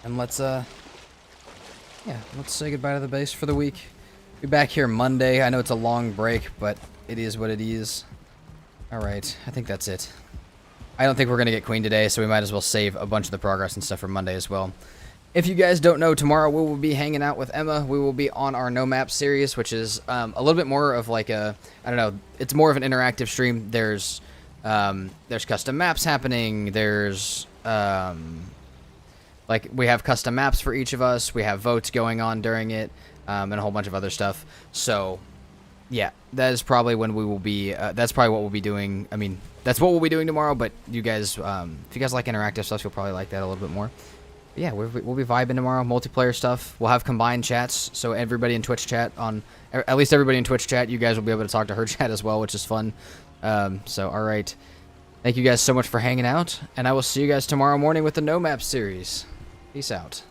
And let's say goodbye to the base for the week. Be back here Monday. I know it's a long break, but it is what it is. Alright, I think that's it. I don't think we're going to get Queen today, so we might as well save a bunch of the progress and stuff for Monday as well. If you guys don't know, tomorrow we will be hanging out with Emma. We will be on our No Map series, which is a little bit more of like a, I don't know, it's more of an interactive stream. There's custom maps happening. There's, like, we have custom maps for each of us. We have votes going on during it, and a whole bunch of other stuff. So, yeah, that is probably when we will be, that's probably what we'll be doing. I mean, that's what we'll be doing tomorrow, but you guys, if you guys like interactive stuff, you'll probably like that a little bit more. But yeah, we'll be vibing tomorrow, multiplayer stuff. We'll have combined chats, so everybody in Twitch chat at least everybody in Twitch chat, you guys will be able to talk to her chat as well, which is fun. So, alright. Thank you guys so much for hanging out, and I will see you guys tomorrow morning with the No Map series. Peace out.